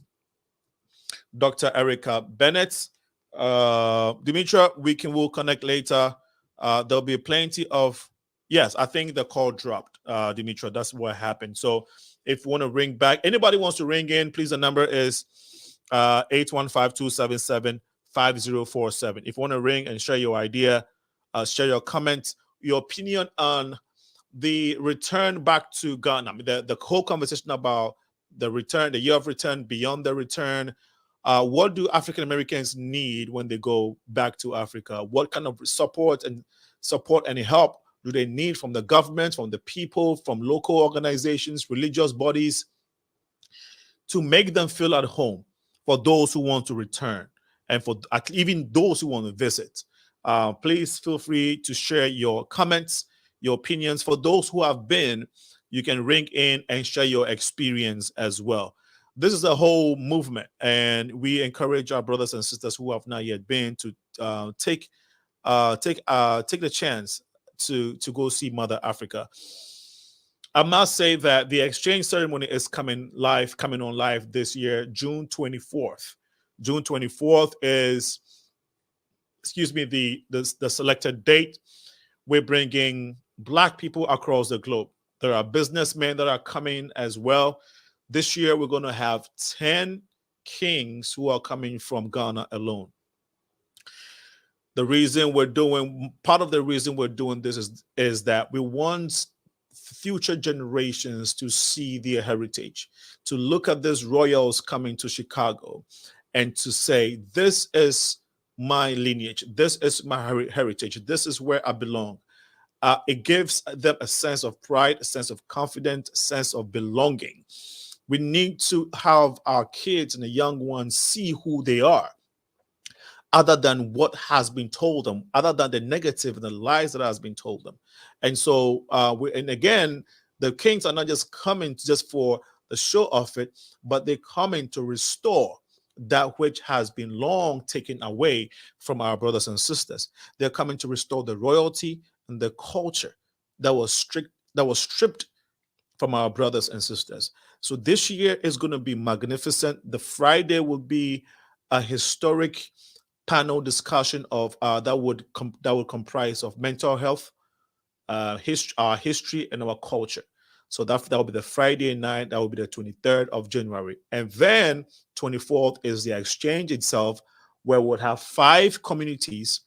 Dr. Erica Bennett. Dimitra, we'll connect later. There'll be plenty of, yes, I think the call dropped, Dimitra. That's what happened. So if you want to ring back, anybody wants to ring in, please, the number is 815-277-5047. If you want to ring and share your idea, share your comments, your opinion on the return back to Ghana, the whole conversation about the return, the year of return, beyond the return. What do African Americans need when they go back to Africa? What kind of support and help do they need from the government, from the people, from local organizations, religious bodies, to make them feel at home for those who want to return and for even those who want to visit? Please feel free to share your comments, your opinions. For those who have been, you can ring in and share your experience as well. This is a whole movement, and we encourage our brothers and sisters who have not yet been to take the chance to go see Mother Africa. I must say that the exchange ceremony is coming on live this year, June 24th. June 24th is, the selected date. We're bringing Black people across the globe. There are businessmen that are coming as well. This year, we're going to have 10 kings who are coming from Ghana alone. Part of the reason we're doing this is that we want future generations to see their heritage, to look at these royals coming to Chicago and to say, this is my lineage, this is my heritage, this is where I belong. It gives them a sense of pride, a sense of confidence, a sense of belonging. We need to have our kids and the young ones see who they are, other than what has been told them, other than the negative and the lies that has been told them. And so, and again, the kings are not just coming just for the show of it, but they're coming to restore that which has been long taken away from our brothers and sisters. They're coming to restore the royalty and the culture that was stripped from our brothers and sisters. So this year is going to be magnificent. The Friday will be a historic panel discussion of that would comprise of mental health, our history, and our culture. So that will be the Friday night. That will be the 23rd of January. And then 24th is the exchange itself, where we'll have 5 communities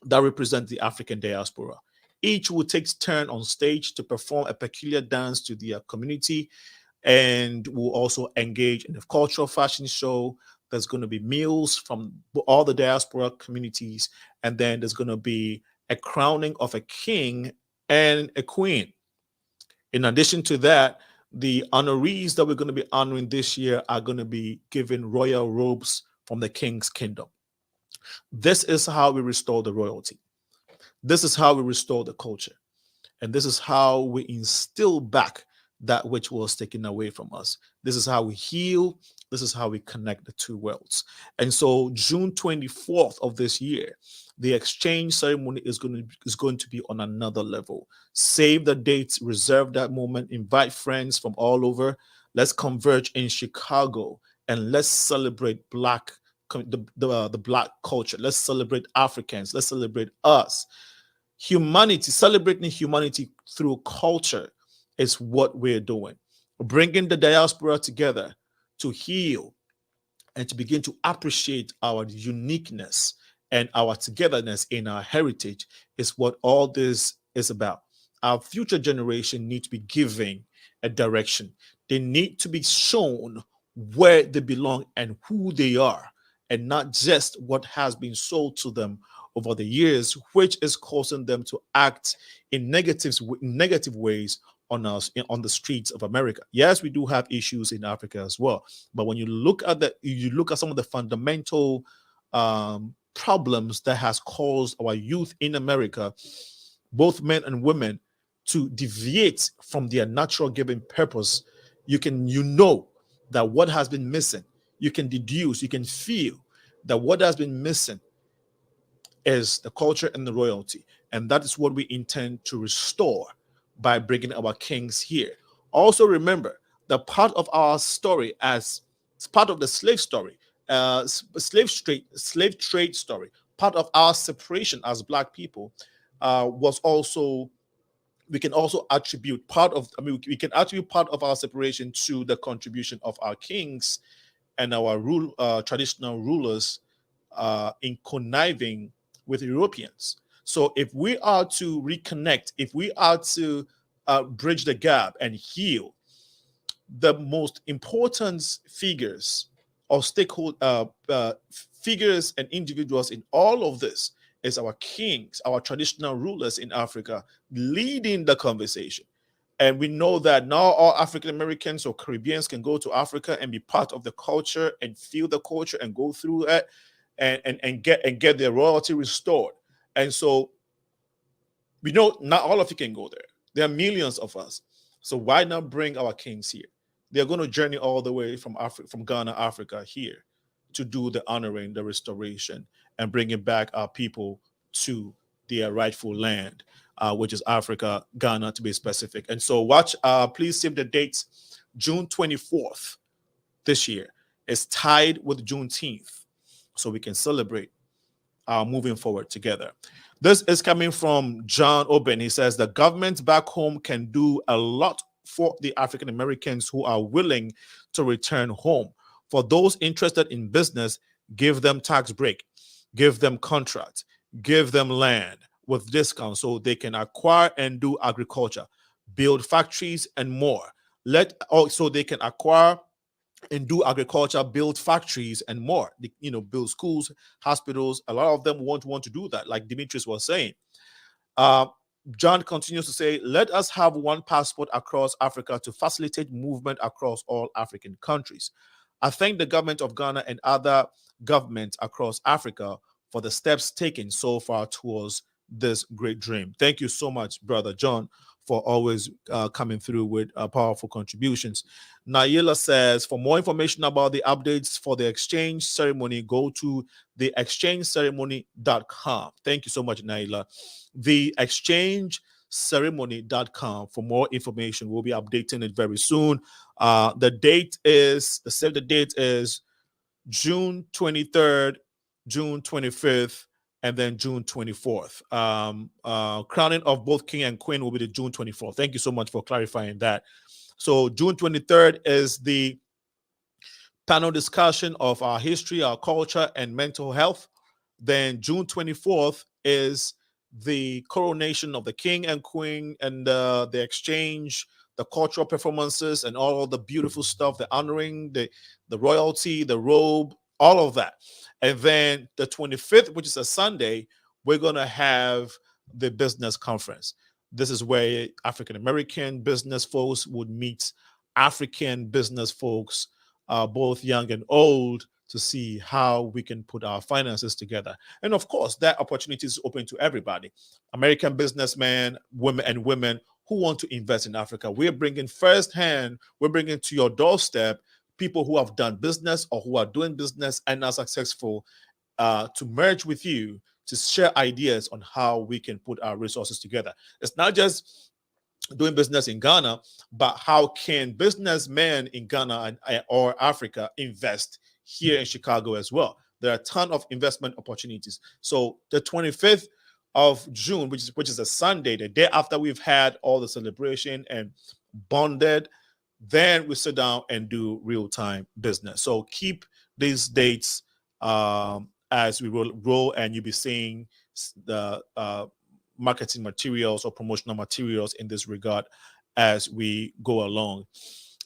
that represent the African diaspora. Each will take turn on stage to perform a peculiar dance to their community, and will also engage in a cultural fashion show. There's going to be meals from all the diaspora communities, and then there's going to be a crowning of a king and a queen. In addition to that, the honorees that we're going to be honoring this year are going to be given royal robes from the king's kingdom. This is how we restore the royalty. This is how we restore the culture. And this is how we instill back that which was taken away from us. This is how we heal. This is how we connect the two worlds. And so June 24th of this year, the exchange ceremony is going to be on another level. Save the dates, reserve that moment, invite friends from all over. Let's converge in Chicago and let's celebrate the Black culture. Let's celebrate Africans. Let's celebrate us. Humanity, celebrating humanity through culture is what we're doing. Bringing the diaspora together to heal and to begin to appreciate our uniqueness and our togetherness in our heritage is what all this is about. Our future generation need to be given a direction. They need to be shown where they belong and who they are, and not just what has been sold to them over the years, which is causing them to act in negative ways on us on the streets of America. Yes, we do have issues in Africa as well, but when you look at some of the fundamental problems that has caused our youth in America, both men and women, to deviate from their natural given purpose, you know that what has been missing, you can deduce, you can feel that what has been missing is the culture and the royalty. And that is what we intend to restore by bringing our kings here. Also, remember the part of our story as part of the slave story, slave trade story, part of our separation as Black people was also, we can also attribute part of, I mean, we can attribute part of our separation to the contribution of our kings and our traditional rulers in conniving with Europeans. So if we are to reconnect, if we are to bridge the gap and heal, the most important figures or stakeholder figures and individuals in all of this is our kings, our traditional rulers in Africa, leading the conversation. And we know that now all African Americans or Caribbeans can go to Africa and be part of the culture and feel the culture and go through it and get their royalty restored. And so we know not all of you can go there. There are millions of us. So why not bring our kings here? They're going to journey all the way from from Ghana, Africa, here to do the honoring, the restoration, and bringing back our people to their rightful land, which is Africa, Ghana to be specific. And so watch, please save the dates. June 24th this year is tied with Juneteenth, so we can celebrate moving forward together. This is coming from John Oben. He says the government back home can do a lot for the African Americans who are willing to return home. For those interested in business, give them tax break, give them contracts, give them land with discounts so they can acquire and do agriculture, build factories and more. So they can acquire and do agriculture, build factories and more. Build schools, hospitals. A lot of them want to do that, like Demetrius was saying. John continues to say, let us have one passport across Africa to facilitate movement across all African countries. I thank the government of Ghana and other governments across Africa for the steps taken so far towards this great dream. Thank you so much, Brother John, for always coming through with powerful contributions. Naila says, for more information about the updates for the exchange ceremony, go to theexchangeceremony.com. Thank you so much, Naila. Theexchangeceremony.com for more information. We'll be updating it very soon. The save the date is June 23rd, June 25th, and then June 24th. Crowning of both king and queen will be the June 24th. Thank you so much for clarifying that. So June 23rd is the panel discussion of our history, our culture, and mental health. Then June 24th is the coronation of the king and queen and the exchange, the cultural performances, and all the beautiful stuff, the honoring, the royalty, the robe, all of that. And then the 25th, which is a Sunday, we're going to have the business conference. This is where African American business folks would meet African business folks, both young and old, to see how we can put our finances together. And of course, that opportunity is open to everybody. American businessmen, women who want to invest in Africa. We're bringing to your doorstep people who have done business or who are doing business and are successful, to merge with you, to share ideas on how we can put our resources together. It's not just doing business in Ghana, but how can businessmen in Ghana or Africa invest here in Chicago as well? There are a ton of investment opportunities. So the 25th of June, which is a Sunday, the day after we've had all the celebration and bonded, then we sit down and do real-time business. So keep these dates as we roll, and you'll be seeing the marketing materials or promotional materials in this regard as we go along.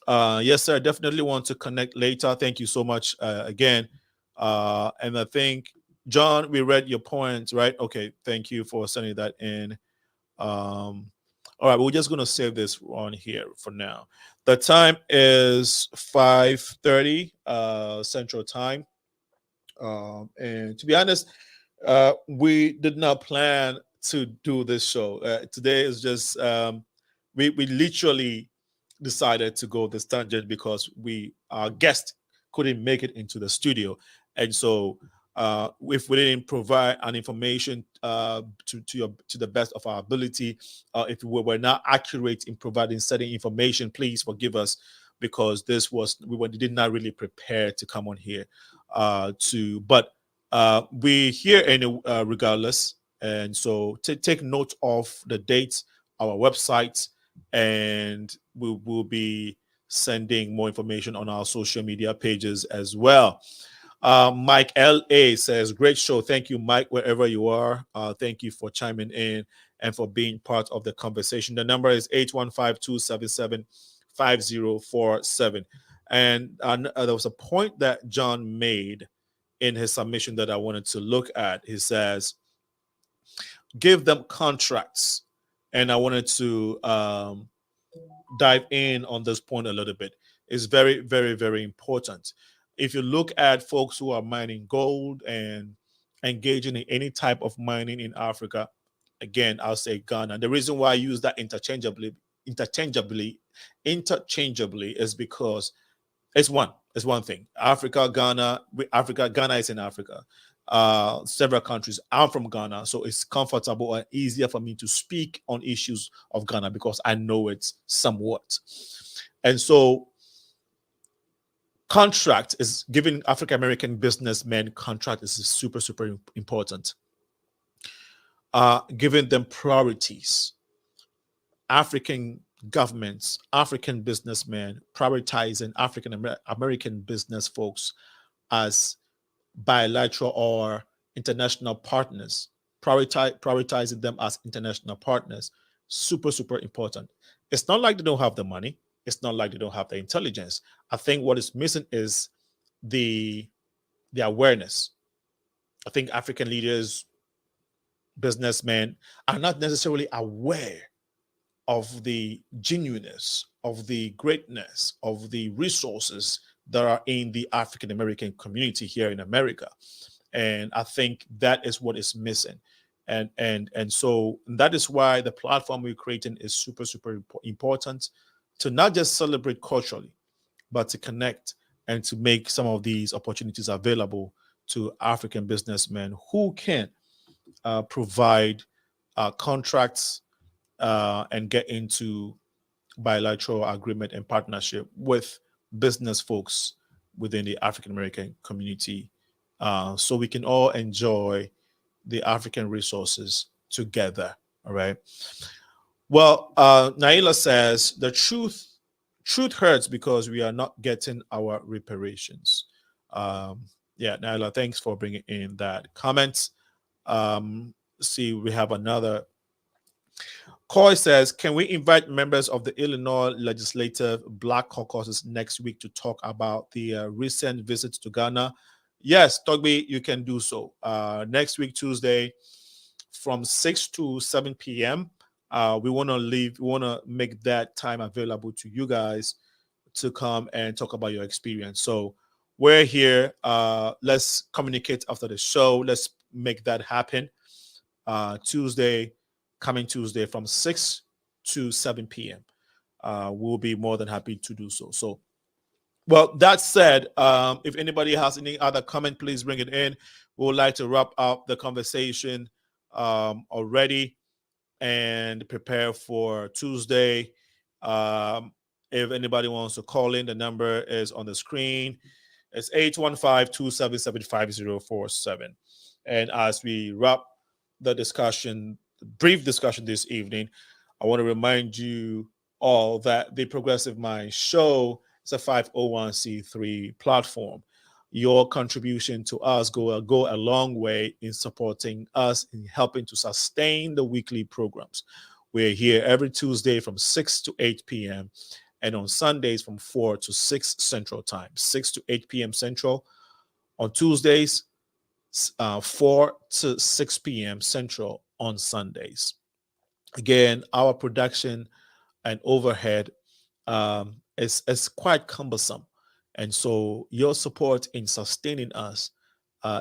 Yes, sir. Definitely want to connect later. Thank you so much again. And I think, John, we read your points, right? Okay. Thank you for sending that in. All right, we're just going to save this on here for now. The time is 5:30 Central Time. And to be honest, we did not plan to do this show. Today is just we literally decided to go this tangent because our guest couldn't make it into the studio, and so if we didn't provide an information to the best of our ability, if we were not accurate in providing certain information, please forgive us because we did not really prepare to come on here but we here any regardless, and so take note of the dates, our website, and we will be sending more information on our social media pages as well. Mike LA says, great show. Thank you, Mike, wherever you are. Thank you for chiming in and for being part of the conversation. The number is 815-277-5047. And there was a point that John made in his submission that I wanted to look at. He says, give them contracts. And I wanted to dive in on this point a little bit. It's very, very, very important. If you look at folks who are mining gold and engaging in any type of mining in Africa, again, I'll say Ghana. The reason why I use that interchangeably is because it's one thing. Ghana is in Africa. Several countries. I'm from Ghana, so it's comfortable and easier for me to speak on issues of Ghana because I know it somewhat. And so contract is giving African American businessmen contract is super, super important. Giving them priorities. African governments, African businessmen prioritizing African American business folks as bilateral or international partners, prioritizing them as international partners, super, super important. It's not like they don't have the money. It's not like they don't have the intelligence. I think what is missing is the awareness. I think African leaders, businessmen are not necessarily aware of the genuineness, of the greatness, of the resources that are in the African American community here in America. And I think that is what is missing. And so that is why the platform we're creating is super, super important to not just celebrate culturally, but to connect and to make some of these opportunities available to African businessmen who can provide contracts and get into bilateral agreement and partnership with business folks within the African American community, so we can all enjoy the African resources together. All right. Well, Naila says the truth hurts because we are not getting our reparations. Yeah, Naila, thanks for bringing in that comment. See, we have another. Coy says, can we invite members of the Illinois Legislative Black Caucuses next week to talk about the recent visits to Ghana? Yes, Togby, you can do so. Next week, Tuesday, from 6 to 7 p.m., we want to make that time available to you guys to come and talk about your experience. So we're here. Let's communicate after the show. Let's make that happen. Coming Tuesday from 6 to 7 p.m. We'll be more than happy to do so. So, well, that said, if anybody has any other comment, please bring it in. We would like to wrap up the conversation already and prepare for Tuesday. If anybody wants to call in, the number is on the screen. It's 815-277-5047. And as we wrap the brief discussion this evening, I want to remind you all that the Progressive Mind Show is a 501c3 platform. Your contribution to us go a long way in supporting us in helping to sustain the weekly programs. We're here every Tuesday from 6 to 8 p.m. and on Sundays from 4 to 6 Central Time, 6 to 8 p.m. Central. On Tuesdays, 4 to 6 p.m. Central on Sundays. Again, our production and overhead is quite cumbersome. And so your support in sustaining us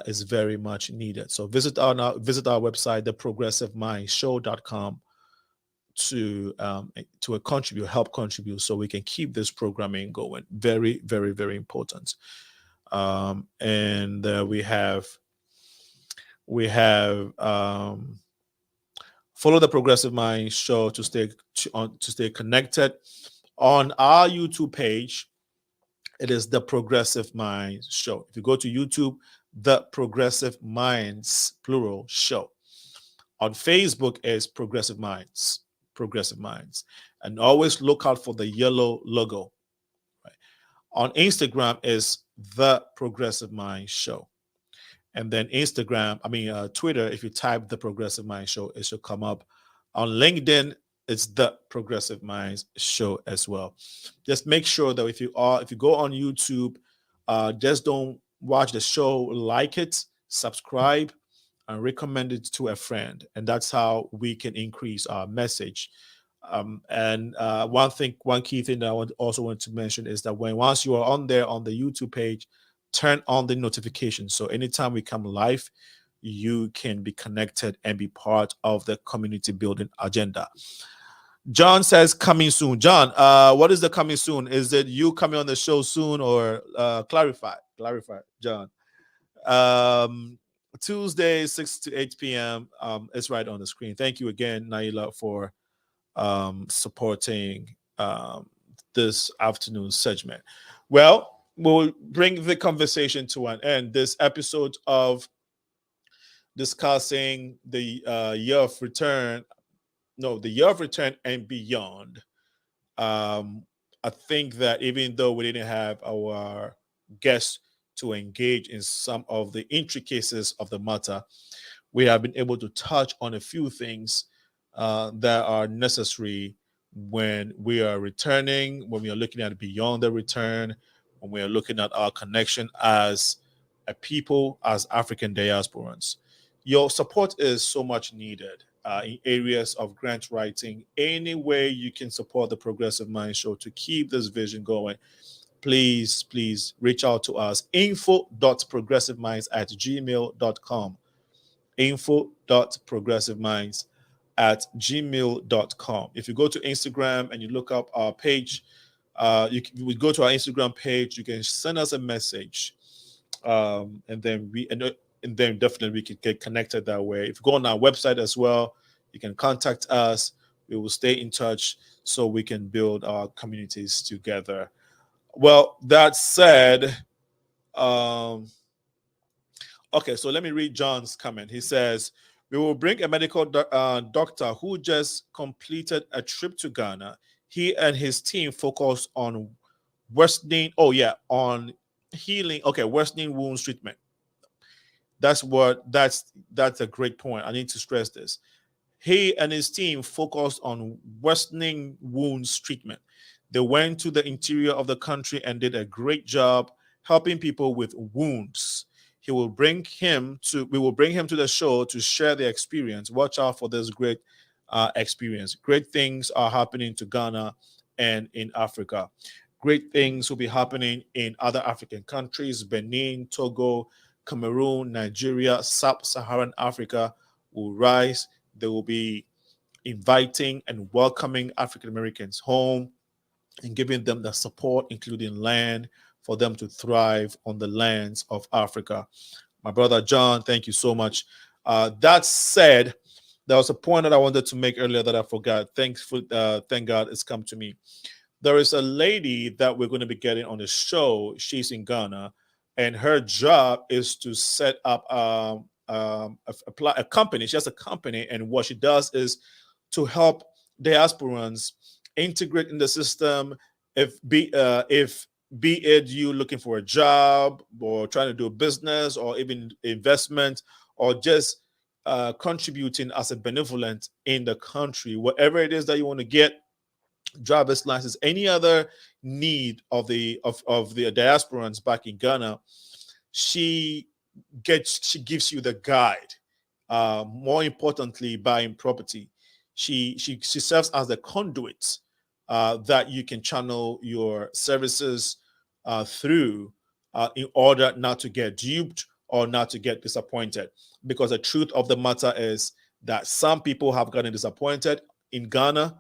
is very much needed. So visit our website, theprogressivemindshow.com, to help contribute, so we can keep this programming going. Very, very, very important. And we have follow the Progressive Mind Show to stay connected. On our YouTube page, it is the Progressive Minds Show. If you go to YouTube, the Progressive Minds plural show. On Facebook is Progressive Minds, and always look out for the yellow logo. Right? On Instagram is the Progressive Minds Show. And then Twitter, if you type the Progressive Minds Show, it should come up. On LinkedIn, it's the Progressive Minds Show as well. Just make sure that if you go on YouTube, just don't watch the show, like it, subscribe, and recommend it to a friend. And that's how we can increase our message. And one key thing that I also want to mention is that once you are on there on the YouTube page, turn on the notifications. So anytime we come live, you can be connected and be part of the community building agenda. John says coming soon. John, what is the coming soon? Is it you coming on the show soon, or clarify, John? Tuesday, 6 to 8 p.m. It's right on the screen. Thank you again, Naila, for supporting this afternoon segment. Well, we'll bring the conversation to an end. This episode of discussing the year of return and beyond. I think that even though we didn't have our guests to engage in some of the intricacies of the matter, we have been able to touch on a few things that are necessary when we are returning, when we are looking at beyond the return, when we are looking at our connection as a people, as African diasporans. Your support is so much needed in areas of grant writing. Any way you can support the Progressive Mind Show to keep this vision going, please reach out to us. info.progressiveminds@gmail.com. info.progressiveminds@gmail.com. If you go to Instagram and you look up our page, we go to our Instagram page, you can send us a message, and then definitely we can get connected that way. If you go on our website as well, you can contact us. We will stay in touch so we can build our communities together. Well, that said, okay, so let me read John's comment. He says, we will bring a medical doctor who just completed a trip to Ghana. He and his team focus on on healing. Okay, worsening wounds treatment. That's a great point. I need to stress this. He and his team focused on worsening wounds treatment. They went to the interior of the country and did a great job helping people with wounds. We will bring him to the show to share the experience. Watch out for this great experience. Great things are happening to Ghana and in Africa. Great things will be happening in other African countries: Benin, Togo, Cameroon, Nigeria, Sub-Saharan Africa will rise. They will be inviting and welcoming African Americans home and giving them the support, including land, for them to thrive on the lands of Africa. My brother John, thank you so much. That said, there was a point that I wanted to make earlier that I forgot. Thank God it's come to me. There is a lady that we're going to be getting on the show. She's in Ghana, and her job is to set up a company. She has a company, and what she does is to help diasporans integrate in the system. Be it you looking for a job or trying to do a business or even investment, or just contributing as a benevolent in the country, whatever it is that you want to get, driver's license, any other need of the diasporans back in Ghana, she gives you the guide. More importantly, buying property, she serves as the conduit that you can channel your services through in order not to get duped or not to get disappointed, because the truth of the matter is that some people have gotten disappointed in Ghana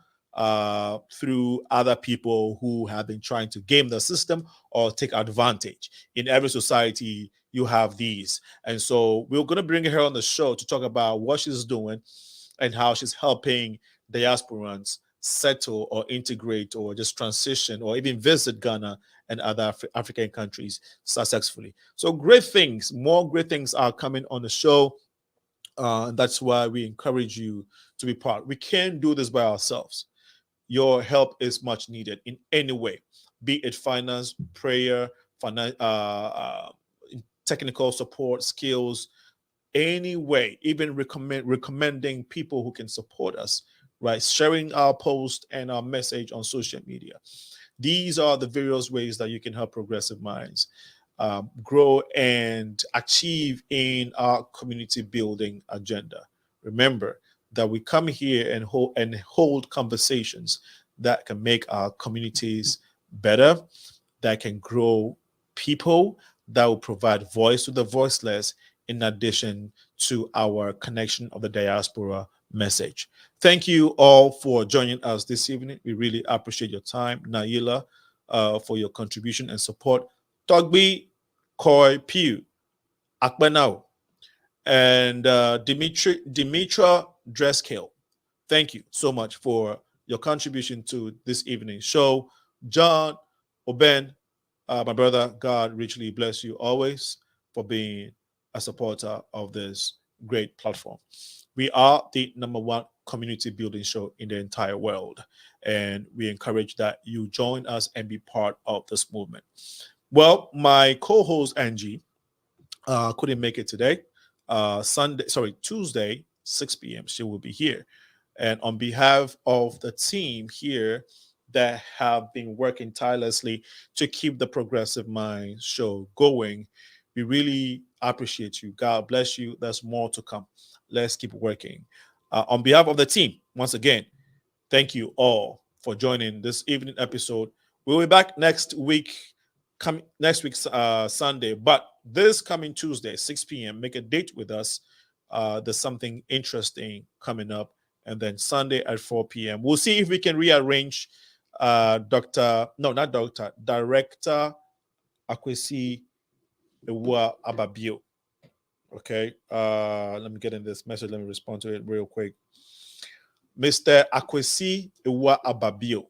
through other people who have been trying to game the system or take advantage. In every society, you have these. And so we're going to bring her on the show to talk about what she's doing and how she's helping diasporans settle or integrate or just transition or even visit Ghana and other African countries successfully. So great things, more great things are coming on the show. That's why we encourage you to be part. We can't do this by ourselves. Your help is much needed in any way, be it finance, prayer, technical support, skills, any way, even recommending people who can support us, right? Sharing our post and our message on social media. These are the various ways that you can help Progressive Minds grow and achieve in our community building agenda. Remember that we come here and hold conversations that can make our communities better, that can grow people, that will provide voice to the voiceless, in addition to our connection of the diaspora message. Thank you all for joining us this evening. We really appreciate your time. Naila, for your contribution and support. Togbi, Koi, Pew, Akbanau, and Dimitra Dresskill. Thank you so much for your contribution to this evening's show. John, Oben, my brother, God richly bless you always for being a supporter of this great platform. We are the #1 community building show in the entire world, and we encourage that you join us and be part of this movement. Well, my co-host Angie couldn't make it today. Tuesday, 6 p.m. She will be here. And on behalf of the team here that have been working tirelessly to keep the Progressive Mind show going, we really appreciate you. God bless you. There's more to come. Let's keep working. On behalf of the team, once again, thank you all for joining this evening episode. We'll be back next week, Sunday, but this coming Tuesday, 6 p.m., make a date with us. There's something interesting coming up. And then Sunday at 4 p.m. We'll see if we can rearrange Director Akwesi Ewa Ababio. Okay. Let me get in this message. Let me respond to it real quick. Mr. Akwesi Ewa Ababio,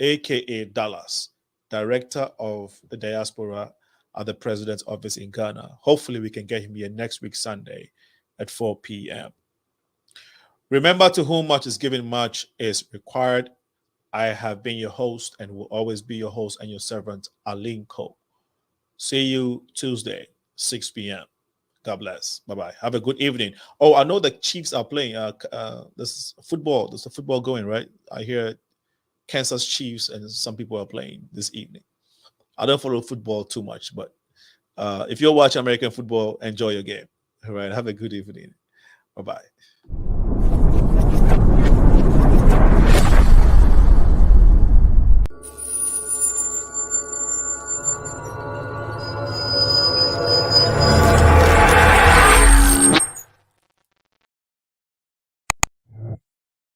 aka Dallas, Director of the Diaspora at the President's Office in Ghana. Hopefully we can get him here next week, Sunday at 4 p.m. Remember, to whom much is given, much is required. I have been your host and will always be your host and your servant, Aline Ko. See you Tuesday, 6 p.m. God bless. Bye-bye. Have a good evening. Oh, I know the Chiefs are playing. There's football. There's a football going, right? I hear Kansas Chiefs and some people are playing this evening. I don't follow football too much, but if you're watching American football, enjoy your game. All right. Have a good evening. Bye-bye.